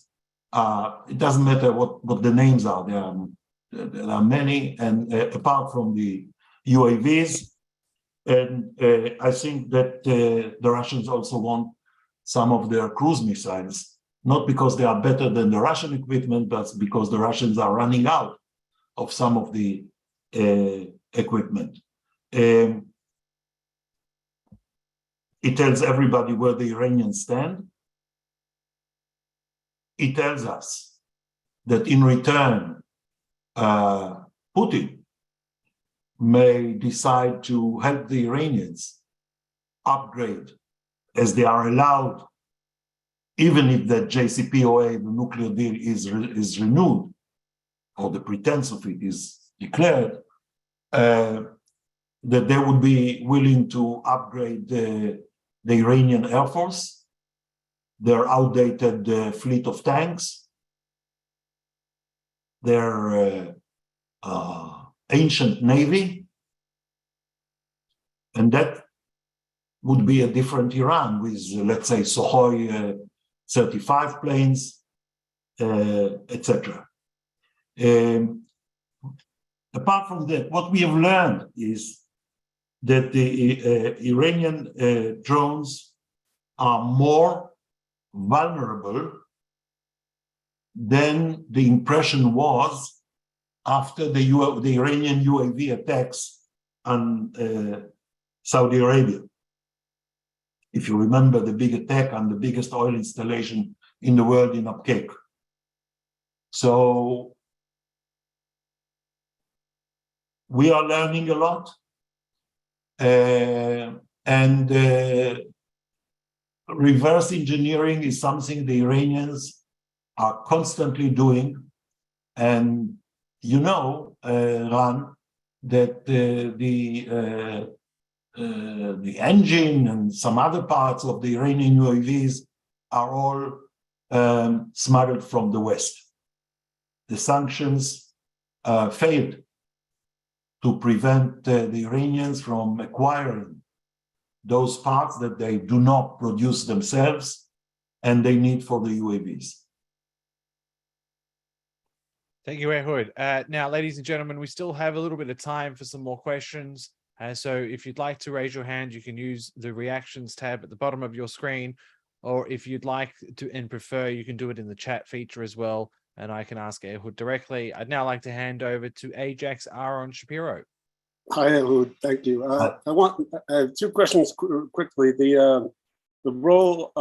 It doesn't matter what the names are. There are many, and apart from the UAVs. And I think that the Russians also want some of their cruise missiles, not because they are better than the Russian equipment, but because the Russians are running out of some of the equipment. It tells everybody where the Iranians stand. It tells us that in return, Putin may decide to help the Iranians upgrade as they are allowed, even if the JCPOA, the nuclear deal, is renewed, or the pretense of it is declared, that they would be willing to upgrade the Iranian Air Force, their outdated fleet of tanks, their ancient navy, and that would be a different Iran with, let's say, Sukhoi 35 planes, etc. Apart from that, what we have learned is that the Iranian drones are more vulnerable than the impression was after the Iranian UAV attacks and Saudi Arabia. If you remember the big attack on the biggest oil installation in the world in Abqaiq. So we are learning a lot. And reverse engineering is something the Iranians are constantly doing. And you know, Ran, that the engine and some other parts of the Iranian UAVs are all smuggled from the West. The sanctions failed to prevent the Iranians from acquiring those parts that they do not produce themselves and they need for the UAVs. Thank you, Ehud. Now, ladies and gentlemen, we still have a little bit of time for some more questions. So if you'd like to raise your hand, you can use the reactions tab at the bottom of your screen, or if you'd like to and prefer, you can do it in the chat feature as well, and I can ask Ehud directly. I'd now like to hand over to AIJAC's Aaron Shapiro. Hi, Ehud. Thank you. I have two questions quickly. The role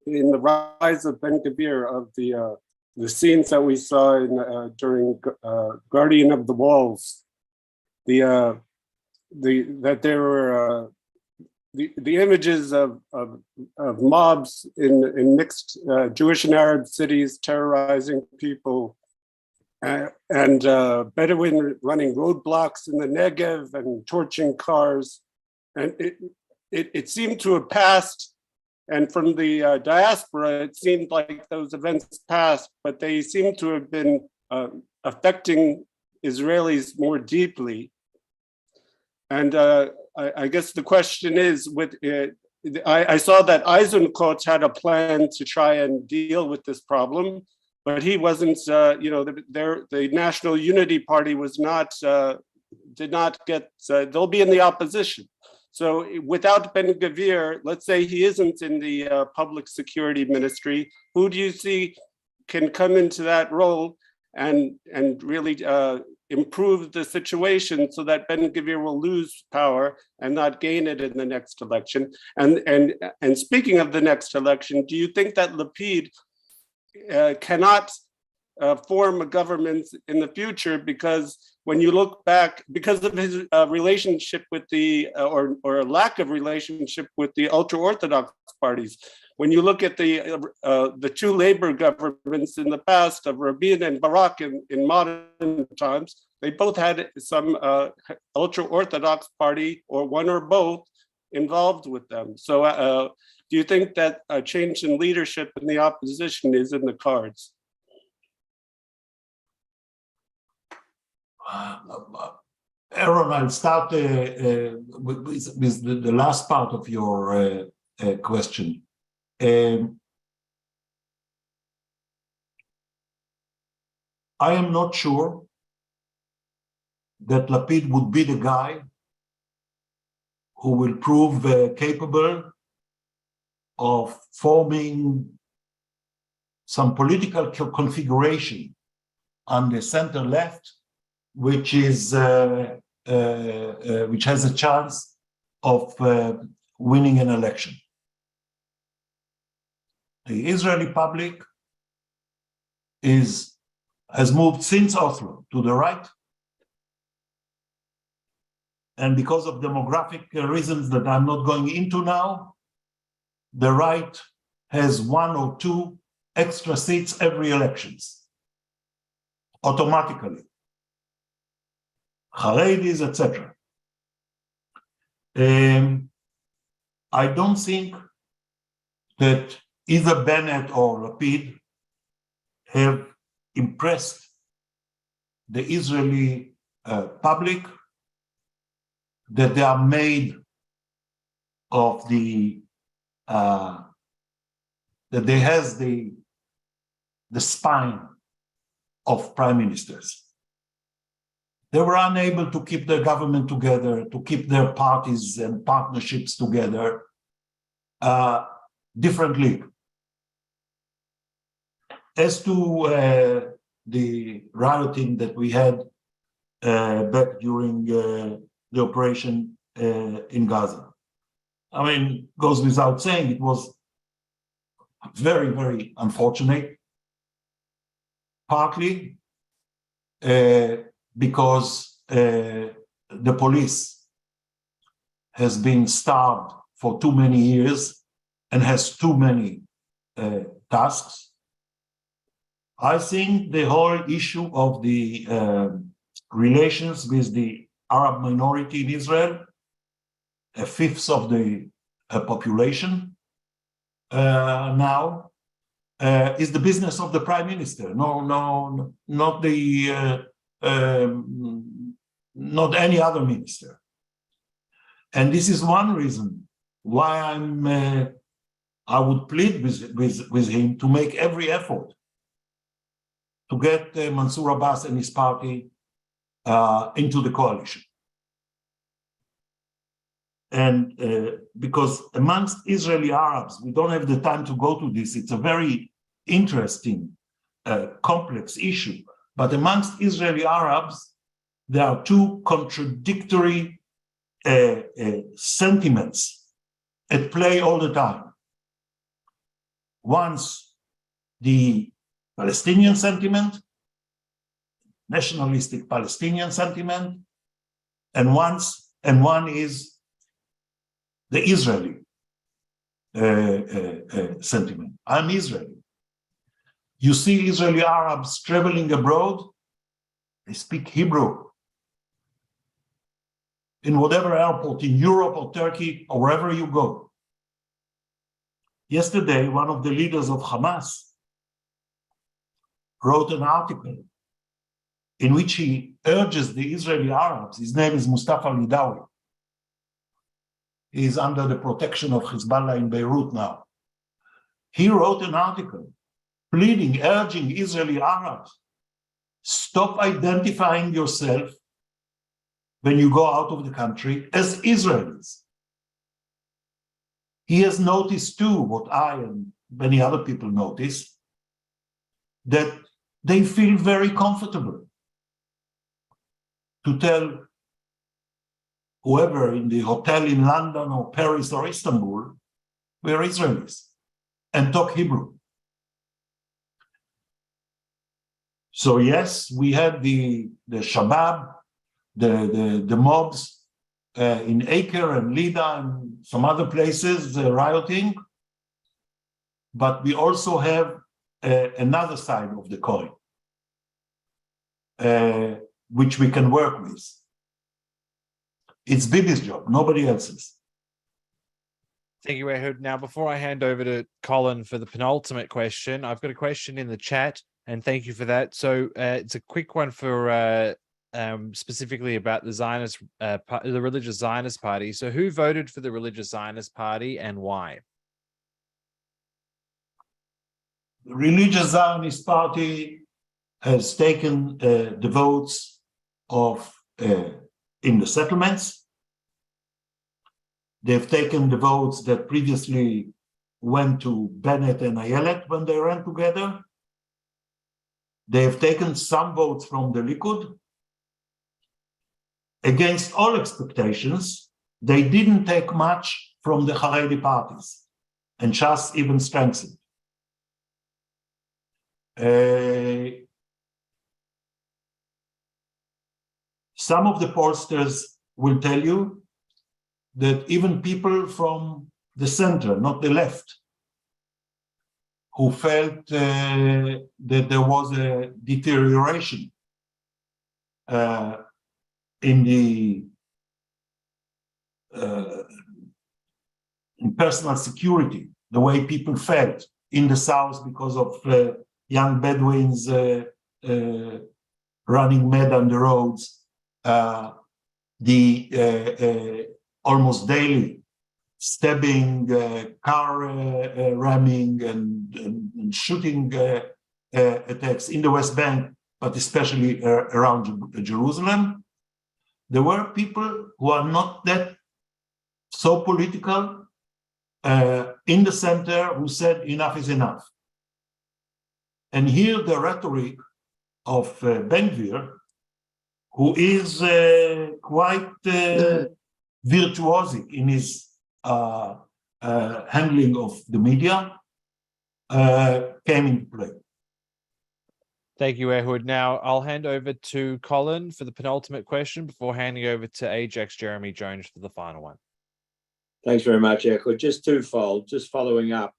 in the rise of Ben Gvir, of the scenes that we saw in, during Guardian of the Walls, that there were the images of mobs in mixed Jewish and Arab cities terrorizing people, and Bedouin running roadblocks in the Negev and torching cars, and it seemed to have passed. And from the diaspora, it seemed like those events passed, but they seem to have been affecting Israelis more deeply. And I guess the question is, I saw that Eisenkot had a plan to try and deal with this problem, but he wasn't, the National Unity Party was not, did not get, they'll be in the opposition. So without Ben Gvir, let's say he isn't in the public security ministry, who do you see can come into that role and really improve the situation so that Ben Gvir will lose power and not gain it in the next election? And speaking of the next election, do you think that Lapid cannot form a government in the future, because when you look back, because of his relationship with the, or lack of relationship with the ultra-Orthodox parties, when you look at the two labor governments in the past of Rabin and Barak in modern times, they both had some ultra-Orthodox party, or one or both, involved with them. So do you think that a change in leadership in the opposition is in the cards? Aaron, I'll start with the last part of your question. I am not sure that Lapid would be the guy who will prove capable of forming some political configuration on the center left, which is which has a chance of winning an election. The Israeli public has moved since Oslo to the right, and because of demographic reasons that I'm not going into now, the right has 1 or 2 extra seats every elections, automatically. Haredis, etc. I don't think that either Bennett or Lapid have impressed the Israeli public, that they are made of the, that they has the spine of prime ministers. They were unable to keep their government together, to keep their parties and partnerships together. Different league. As to the rioting that we had back during the operation in Gaza. I mean, goes without saying, it was very, very unfortunate, partly because the police has been starved for too many years and has too many tasks. I think the whole issue of the relations with the Arab minority in Israel, a fifth of the population now, is the business of the prime minister. No, not the not any other minister. And this is one reason why I would plead with him to make every effort to get Mansour Abbas and his party into the coalition. And because amongst Israeli Arabs, we don't have the time to go to this, it's a very interesting, complex issue. But amongst Israeli Arabs, there are two contradictory sentiments at play all the time. One's the Palestinian sentiment, nationalistic Palestinian sentiment, and one is the Israeli sentiment. I'm Israeli. You see Israeli Arabs traveling abroad, they speak Hebrew. In whatever airport, in Europe or Turkey, or wherever you go. Yesterday, one of the leaders of Hamas wrote an article in which he urges the Israeli Arabs, his name is Mustafa Lidawi. He is under the protection of Hezbollah in Beirut now. He wrote an article pleading, urging Israeli Arabs, stop identifying yourself when you go out of the country as Israelis. He has noticed too, what I and many other people notice, that they feel very comfortable to tell whoever in the hotel in London or Paris or Istanbul, we're Israelis, and talk Hebrew. So yes, we had the Shabab, the mobs in Acre and Lida and some other places rioting, but we also have another side of the coin, which we can work with. It's Bibi's job, nobody else's. Thank you, Ehud. Now, before I hand over to Colin for the penultimate question, I've got a question in the chat, and thank you for that. So it's a quick one for specifically about the Zionist, the religious Zionist party. So who voted for the religious Zionist party and why? The religious Zionist party has taken the votes of in the settlements. They've taken the votes that previously went to Bennett and Ayelet when they ran together. They've taken some votes from the Likud. Against all expectations, they didn't take much from the Haredi parties, and Shas even strengthened. Some of the pollsters will tell you that even people from the center, not the left, who felt that there was a deterioration in the in personal security, the way people felt in the south because of young Bedouins running mad on the roads, almost daily stabbing, car ramming, and shooting attacks in the West Bank, but especially around Jerusalem. There were people who are not that so political in the center who said enough is enough. And here the rhetoric of Ben Gvir, who is quite virtuosic in his handling of the media, came into play. Thank you, Ehud. Now I'll hand over to Colin for the penultimate question before handing over to AIJAC's Jeremy Jones for the final one. Thanks very much, Ehud. Just twofold, just following up.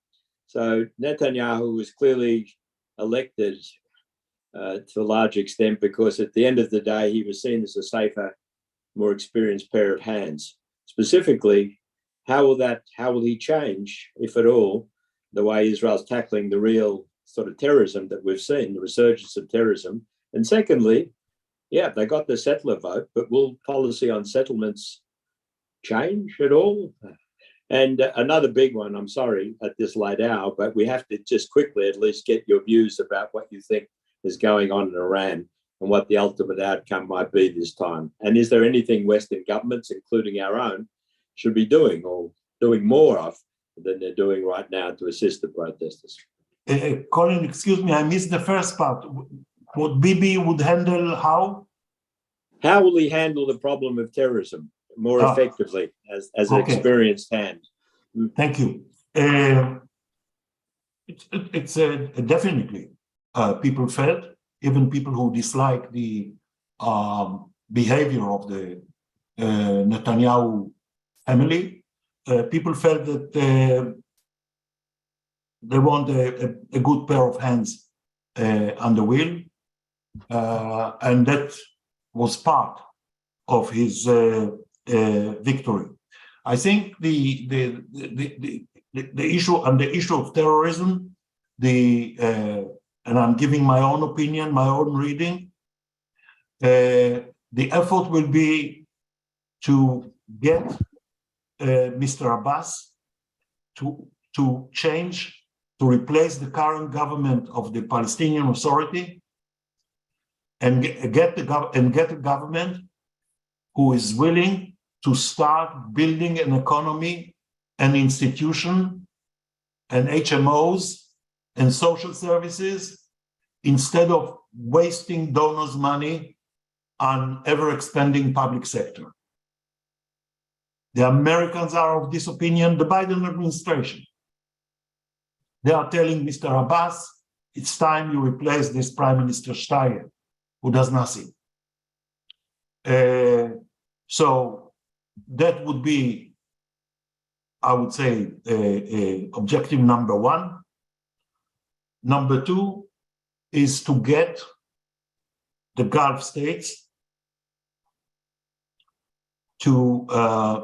So Netanyahu was clearly elected to a large extent because at the end of the day, he was seen as a safer, more experienced pair of hands. Specifically, how will he change, if at all, the way Israel's tackling the real sort of terrorism that we've seen, the resurgence of terrorism? And secondly, yeah, they got the settler vote, but will policy on settlements change at all? And another big one, I'm sorry at this late hour, but we have to just quickly at least get your views about what you think is going on in Iran and what the ultimate outcome might be this time. And is there anything Western governments, including our own, should be doing or doing more of than they're doing right now to assist the protesters? Colin, excuse me, I missed the first part. What Bibi would handle how? How will he handle the problem of terrorism more effectively as an experienced hand? Thank you. It's definitely people felt, even people who dislike the behavior of the Netanyahu family, people felt that they want a good pair of hands on the wheel, and that was part of his victory. I think the issue and the issue of terrorism, and I'm giving my own opinion, my own reading, the effort will be to get Mr. Abbas to change, to replace the current government of the Palestinian Authority and get a government who is willing to start building an economy, an institution, and HMOs and social services, instead of wasting donors' money on ever-expanding public sector. The Americans are of this opinion, the Biden administration. They are telling Mr. Abbas, it's time you replace this Prime Minister Steyer, who does nothing. So that would be, I would say, objective number one. Number two is to get the Gulf states to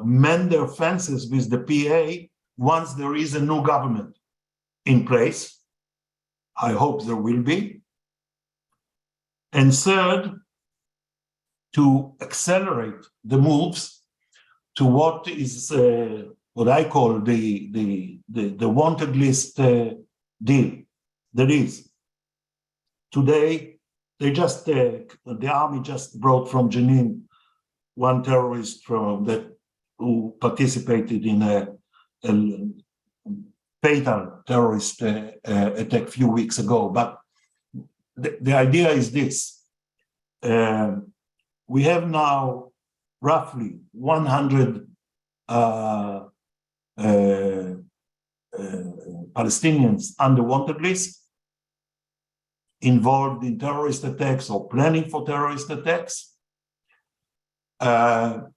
mend their fences with the PA once there is a new government in place. I hope there will be. And third, to accelerate the moves to what is what I call the wanted list deal. That is, today they just the army just brought from Jenin one terrorist who participated in a fatal terrorist attack a few weeks ago. But the idea is this. We have now roughly 100 Palestinians on the wanted list, involved in terrorist attacks or planning for terrorist attacks. The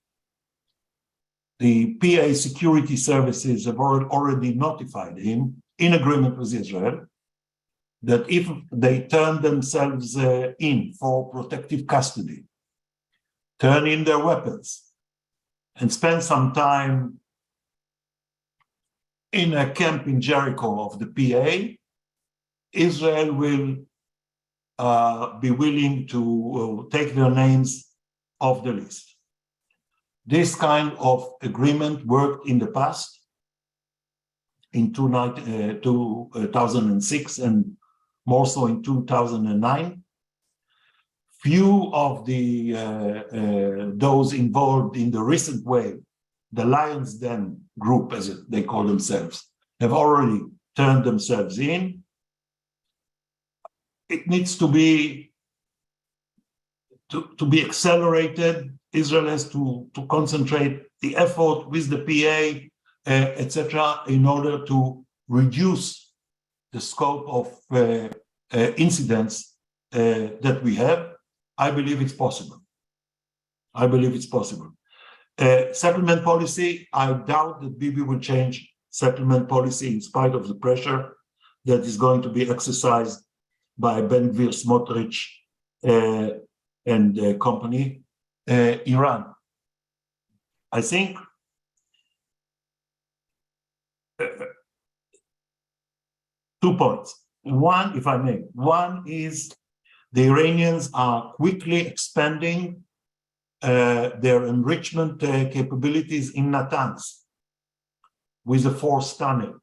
PA security services have already notified him, in agreement with Israel, that if they turn themselves in for protective custody, turn in their weapons, and spend some time in a camp in Jericho of the PA, Israel will be willing to take their names off the list. This kind of agreement worked in the past, in 2006 and more so in 2009. Few of the those involved in the recent wave, the Lions Den group, as they call themselves, have already turned themselves in. It needs to be to be accelerated. Israel has to concentrate the effort with the PA, etc., in order to reduce the scope of incidents that we have. I believe it's possible. I believe it's possible. Settlement policy, I doubt that Bibi will change settlement policy in spite of the pressure that is going to be exercised by Ben Gvir, Smotrich, and company. Iran. I think two points. One, if I may, one is the Iranians are quickly expanding their enrichment capabilities in Natanz with a forced tunnel,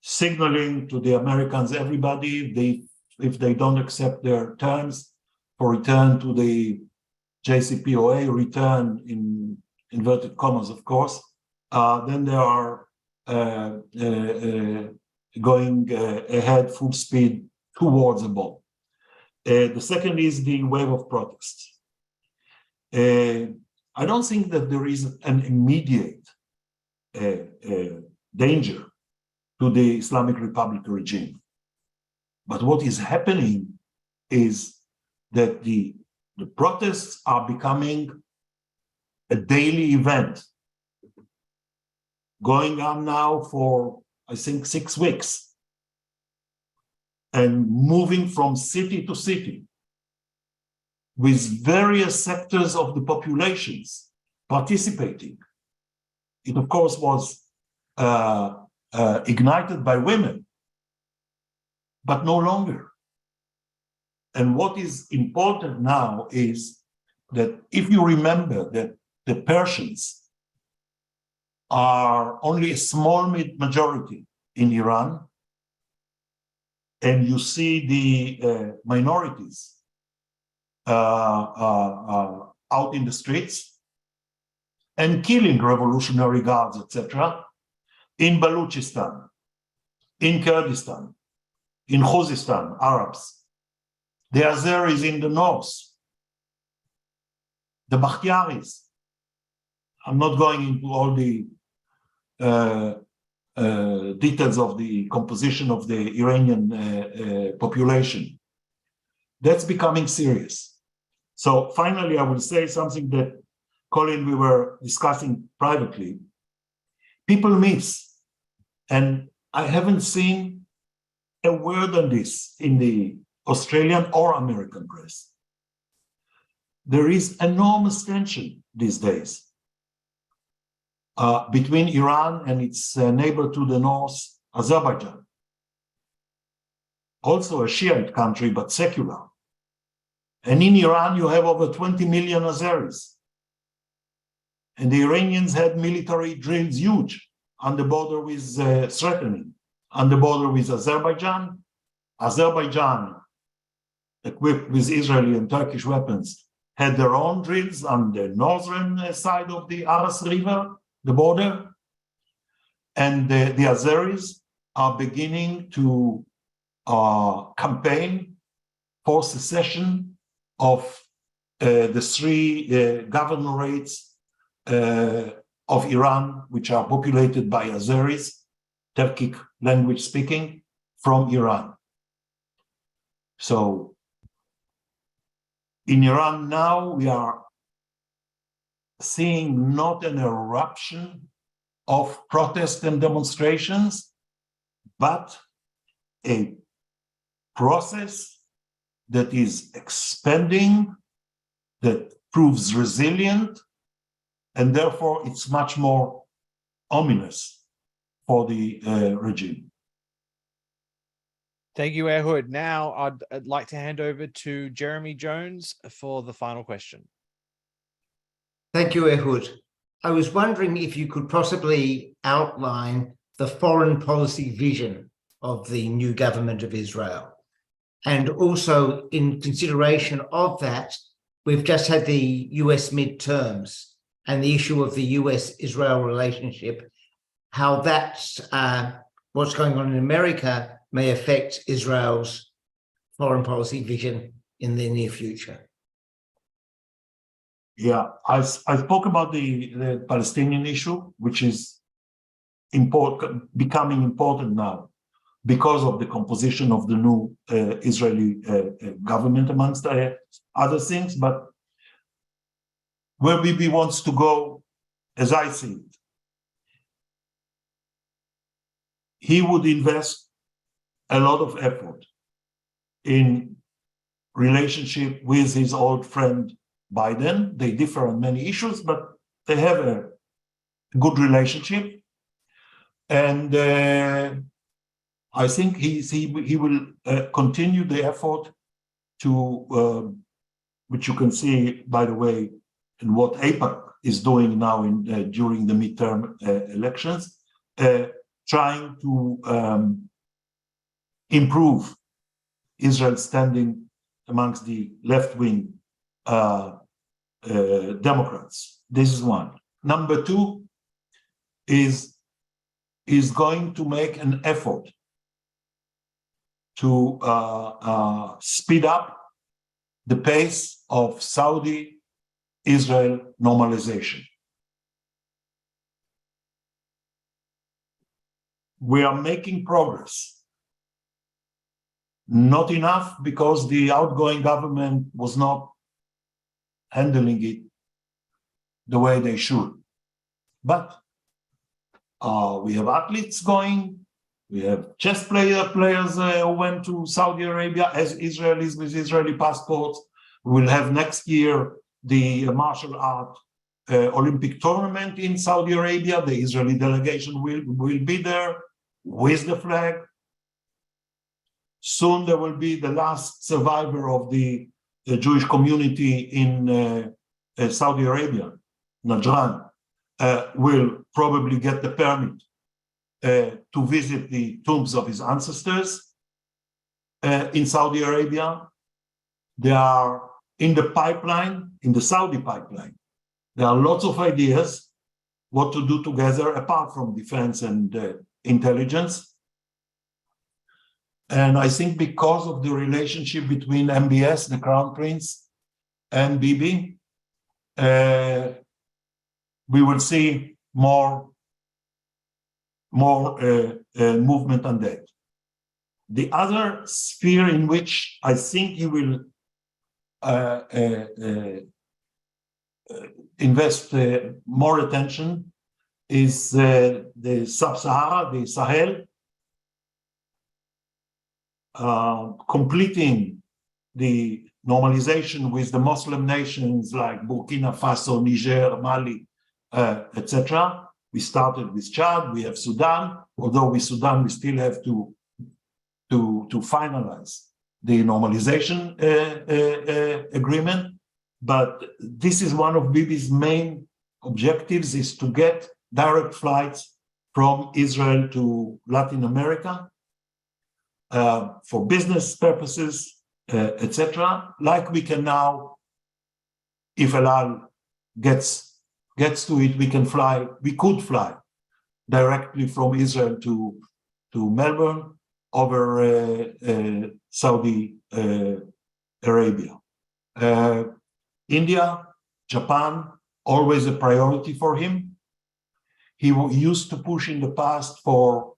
signaling to the Americans, everybody, if they don't accept their terms for return to the JCPOA, return in inverted commas, of course, then they are going ahead full speed towards a bomb. The second is the wave of protests. I don't think that there is an immediate danger to the Islamic Republic regime. But what is happening is that the protests are becoming a daily event, going on now for, I think, 6 weeks, and moving from city to city, with various sectors of the populations participating. It, of course, was ignited by women, but no longer. And what is important now is that if you remember that the Persians are only a small majority in Iran, and you see the minorities out in the streets and killing revolutionary guards, etc., in Baluchistan, in Kurdistan, in Khuzestan, Arabs, the Azeris in the north, the Bakhtiaris. I'm not going into all the details of the composition of the Iranian population. That's becoming serious. So finally, I will say something that, Colin, we were discussing privately. People miss, and I haven't seen a word on this in the Australian or American press. There is enormous tension these days between Iran and its neighbor to the north, Azerbaijan. Also a Shiite country, but secular. And in Iran, you have over 20 million Azeris. And the Iranians had military drills, huge, on the border with threatening, on the border with Azerbaijan. Azerbaijan, equipped with Israeli and Turkish weapons, had their own drills on the northern side of the Aras River, the border. And the Azeris are beginning to campaign for secession of the 3 governorates of Iran, which are populated by Azeris, Turkic language speaking, from Iran. So in Iran now, we are seeing not an eruption of protests and demonstrations, but a process that is expanding, that proves resilient, and therefore it's much more ominous for the regime. Thank you, Ehud. Now I'd like to hand over to Jeremy Jones for the final question. Thank you, Ehud. I was wondering if you could possibly outline the foreign policy vision of the new government of Israel. And also, in consideration of that, we've just had the US midterms and the issue of the US-Israel relationship, how that's what's going on in America may affect Israel's foreign policy vision in the near future? Yeah, I spoke about the Palestinian issue, which is becoming important now because of the composition of the new Israeli government, amongst other things. But where Bibi wants to go, as I see it, he would invest a lot of effort in relationship with his old friend Biden. They differ on many issues, but they have a good relationship. And I think he will continue the effort to, which you can see, by the way, in what AIPAC is doing now during the midterm elections, trying to improve Israel's standing amongst the left-wing Democrats. This is one. Number two is going to make an effort to speed up the pace of Saudi-Israel normalization. We are making progress. Not enough, because the outgoing government was not handling it the way they should. But we have athletes going, we have chess players who went to Saudi Arabia as Israelis with Israeli passports. We will have next year the martial art Olympic tournament in Saudi Arabia. The Israeli delegation will be there with the flag. Soon there will be the last survivor of the Jewish community in Saudi Arabia, Najran, will probably get the permit to visit the tombs of his ancestors in Saudi Arabia. They are in the pipeline, in the Saudi pipeline. There are lots of ideas what to do together apart from defense and intelligence. And I think because of the relationship between MBS, the Crown Prince, and Bibi, we will see more movement on that. The other sphere in which I think he will invest more attention is the Sub-Sahara, the Sahel, completing the normalization with the Muslim nations like Burkina Faso, Niger, Mali, etc. We started with Chad, we have Sudan, although with Sudan we still have to finalize the normalization agreement. But this is one of Bibi's main objectives, is to get direct flights from Israel to Latin America for business purposes, etc. Like we can now, if El Al gets to it, we could fly directly from Israel to Melbourne over Saudi Arabia. India, Japan, always a priority for him. He used to push in the past for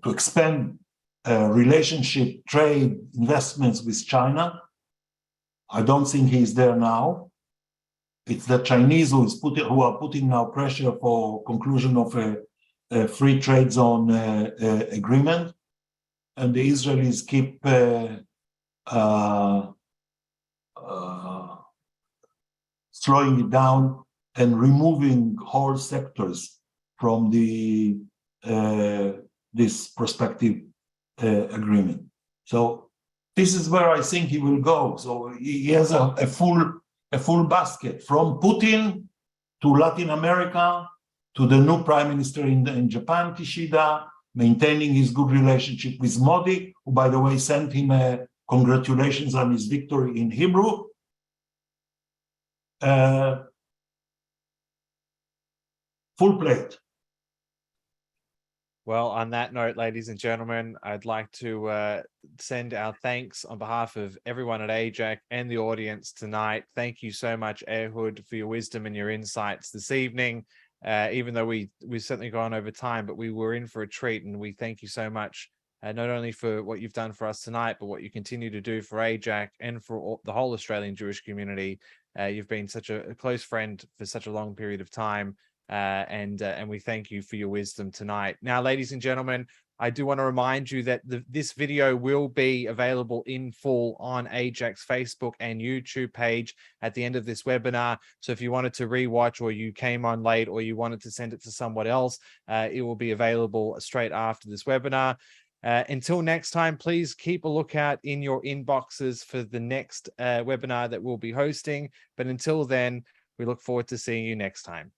to expand relationship, trade, investments with China. I don't think he's there now. It's the Chinese who are putting now pressure for conclusion of a free trade zone agreement, and the Israelis keep slowing it down and removing whole sectors from the this prospective agreement. So this is where I think he will go. So he has a full basket, from Putin to Latin America to the new prime minister in Japan, Kishida, maintaining his good relationship with Modi, who, by the way, sent him congratulations on his victory in Hebrew. Full plate. Well, on that note, ladies and gentlemen, I'd like to send our thanks on behalf of everyone at AIJAC and the audience tonight. Thank you so much, Ehud, for your wisdom and your insights this evening. Even though we've certainly gone over time, but we were in for a treat, and we thank you so much, not only for what you've done for us tonight, but what you continue to do for AIJAC and for the whole Australian Jewish community. You've been such a close friend for such a long period of time. And we thank you for your wisdom tonight. Now, ladies and gentlemen, I do want to remind you that this video will be available in full on AIJAC's Facebook and YouTube page at the end of this webinar. So if you wanted to rewatch, or you came on late, or you wanted to send it to someone else, it will be available straight after this webinar. Until next time, please keep a lookout in your inboxes for the next webinar that we'll be hosting. But until then, we look forward to seeing you next time.